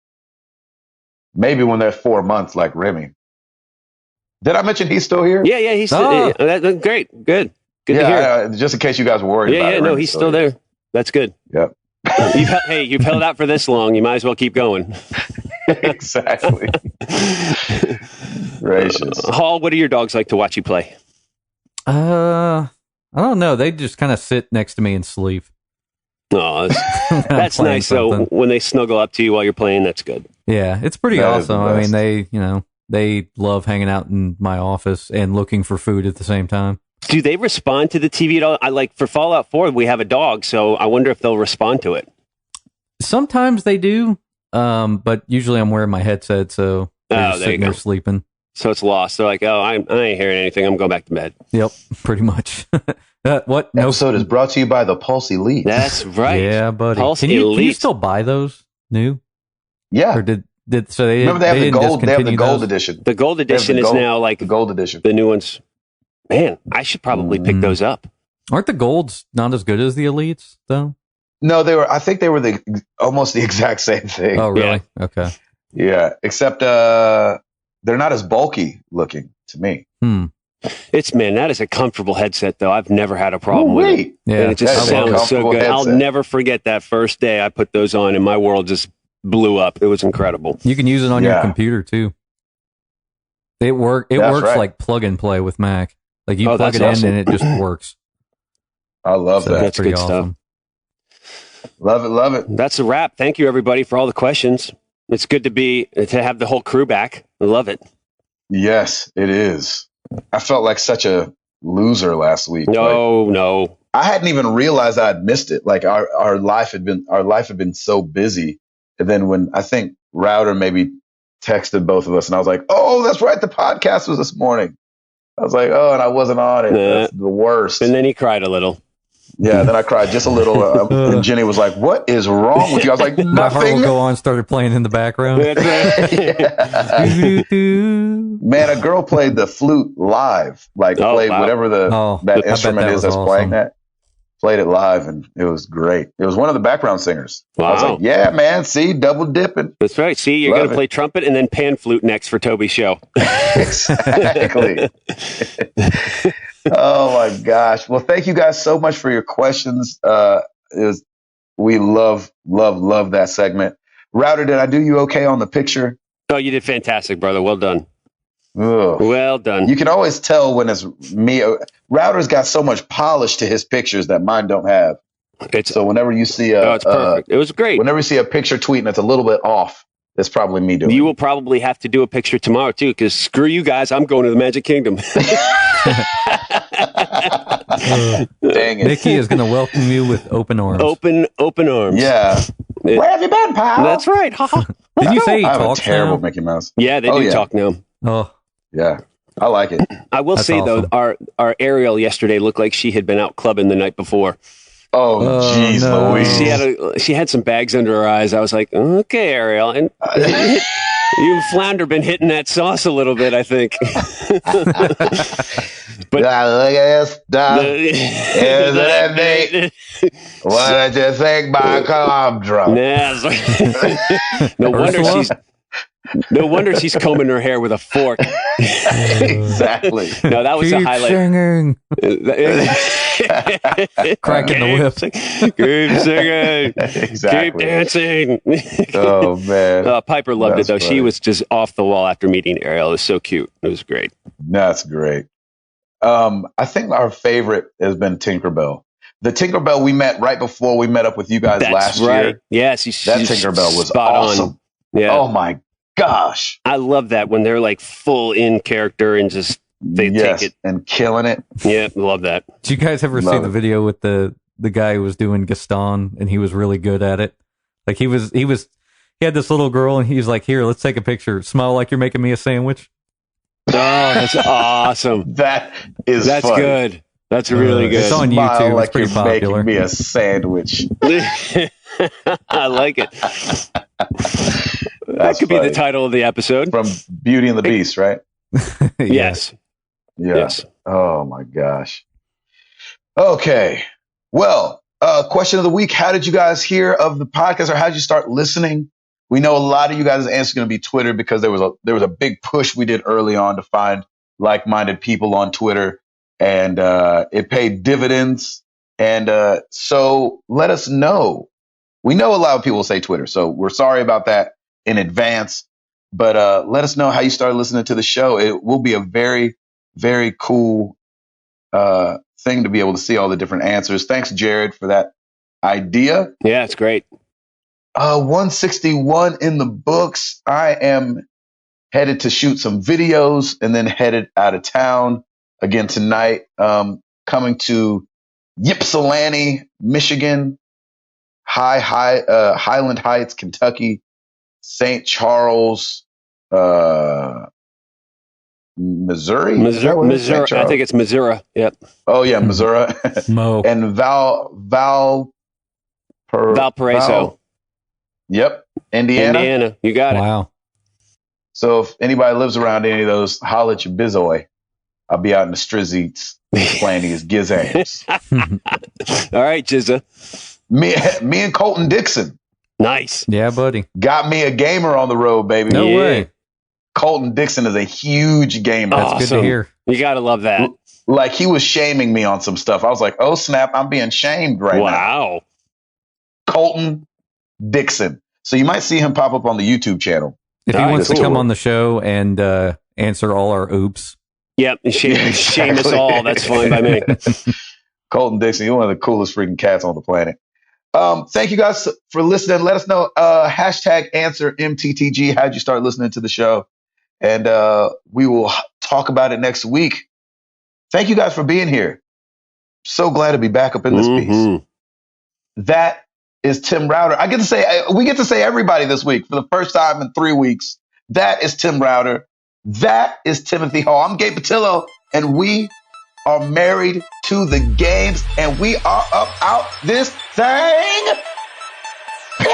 Maybe when they're 4 months, like Remy. Did I mention he's still here? Yeah, he's still... That's great. Good to hear. Just in case you guys were worried about it. Yeah, no, he's still there. That's good. Yep. You've held out for this long. You might as well keep going. Exactly. Gracious. Hall, what do your dogs like to watch you play? I don't know. They just kind of sit next to me and sleep. Oh, that's nice. So when they snuggle up to you while you're playing, that's good. Yeah, it's pretty awesome. I mean, they love hanging out in my office and looking for food at the same time. Do they respond to the TV at all? I like for Fallout 4, we have a dog, so I wonder if they'll respond to it. Sometimes they do, but usually I'm wearing my headset, so they're just sitting there sleeping. So it's lost. They're like, I ain't hearing anything. I'm going back to bed. Yep, pretty much. What episode is brought to you by the Pulse Elite? That's right. Yeah, buddy. Pulse can you still buy those new? Yeah. Or did so they remember they have the gold? They have the gold edition. The gold edition is now like the gold edition. The new ones. Man, I should probably pick those up. Aren't the golds not as good as the elites though? No, they were. I think they were almost the exact same thing. Oh, really? Yeah. Okay. Yeah, except they're not as bulky looking to me. That is a comfortable headset though. I've never had a problem with it. Yeah, and it just sounds so good. Headset. I'll never forget that first day I put those on and my world just blew up. It was incredible. You can use it on your computer too. It works like plug and play with Mac. Like you plug it in and it just works. I love that. That's good awesome stuff. Love it. That's a wrap. Thank you everybody for all the questions. It's good to have the whole crew back. I love it. Yes, it is. I felt like such a loser last week. No. I hadn't even realized I had missed it. Like our life had been so busy. And then when I think Router maybe texted both of us, and I was like, "Oh, that's right, the podcast was this morning." I was like, "Oh," and I wasn't on it. That's the worst. And then he cried a little. Yeah, then I cried just a little. And Jenny was like, "What is wrong with you?" I was like, "Nothing." My heart will go on. Started playing in the background. Man, a girl played the flute live, played whatever that instrument is that's awesome. Playing that. Played it live, and it was great. It was one of the background singers. Wow. I was like, "Yeah, man, see, double dipping." That's right. See, you're going to play trumpet and then pan flute next for Toby's show. Exactly. Oh my gosh. Well, thank you guys so much for your questions. We love that segment. Router, did I do you okay on the picture? Oh, you did fantastic, brother. Well done. Ugh. Well done. You can always tell when it's me. Router's got so much polish to his pictures that mine don't have. So whenever you see it's perfect. It was great. Whenever you see a picture tweet and it's a little bit off, it's probably me doing it. You will probably have to do a picture tomorrow, too, because screw you guys. I'm going to the Magic Kingdom. Dang it. Mickey is going to welcome you with open arms. Open arms. Yeah. Where have you been, pal? That's right. Did you say he I have talks a terrible now? Mickey Mouse. Yeah, they do talk now. Oh. Yeah. I like it. I will say, awesome. Though, our Ariel yesterday looked like she had been out clubbing the night before. Oh, jeez, no. Louise. She had some bags under her eyes. I was like, okay, Ariel. And you and Flounder been hitting that sauce a little bit, I think. But look at this stuff. Isn't it neat? What did you think my club drum? No wonder she's combing her hair with a fork. Exactly. No, that was a highlight. Singing. Cracking the whip. Keep singing. Exactly. Keep dancing. Oh, man. Piper loved it, though. Funny. She was just off the wall after meeting Ariel. It was so cute. It was great. That's great. I think our favorite has been Tinkerbell. The Tinkerbell we met right before we met up with you guys last year. Yes, that Tinkerbell was awesome. On. Yeah. Oh my gosh. I love that when they're like full in character and just take it and killing it. Yeah, love that. Did you guys ever see the video with the guy who was doing Gaston and he was really good at it? Like he had this little girl and he's like, "Here, let's take a picture. Smile like you're making me a sandwich." Oh, that's awesome. That's funny. Good. That's really good. It's on YouTube. Like it's pretty you're popular. Making me a sandwich. I like it. That could be the title of the episode. From Beauty and the Beast, right? Yes. Yeah. Yes. Oh my gosh. Okay. Well, question of the week. How did you guys hear of the podcast, or how did you start listening? We know a lot of you guys' answer is going to be Twitter, because there was a big push we did early on to find like-minded people on Twitter, and it paid dividends. And so let us know. We know a lot of people say Twitter, so we're sorry about that in advance. But let us know how you started listening to the show. It will be a very, very cool thing to be able to see all the different answers. Thanks, Jared, for that idea. Yeah, it's great. 161 in the books. I am headed to shoot some videos and then headed out of town again tonight. Coming to Ypsilanti, Michigan, Highland Heights, Kentucky, St. Charles, Missouri. Missouri. I think it's Missouri. Yep. Oh yeah, Missouri. And Valparaiso. Yep. Indiana. You got it. Wow. So if anybody lives around any of those, holla at your bizoy. I'll be out in the Strizzites playing these gizams. All right, Jizza. Me and Colton Dixon. Nice. Yeah, buddy. Got me a gamer on the road, baby. No way. Colton Dixon is a huge gamer. That's awesome. Good to hear. You got to love that. Like, he was shaming me on some stuff. I was like, oh, snap, I'm being shamed right now. Wow. Colton Dixon. So you might see him pop up on the YouTube channel. If he wants to come on the show and answer all our oops. Yep, shame us all. That's fine by me. Colton Dixon, you're one of the coolest freaking cats on the planet. Thank you guys for listening. Let us know, hashtag answer MTTG. How'd you start listening to the show? And we will talk about it next week. Thank you guys for being here. So glad to be back up in this piece. That is Tim Router. We get to say everybody this week for the first time in 3 weeks. That is Tim Router. That is Timothy Hall. I'm Gabe Patillo, and we are married to the games, and we are up out this thing. Peace!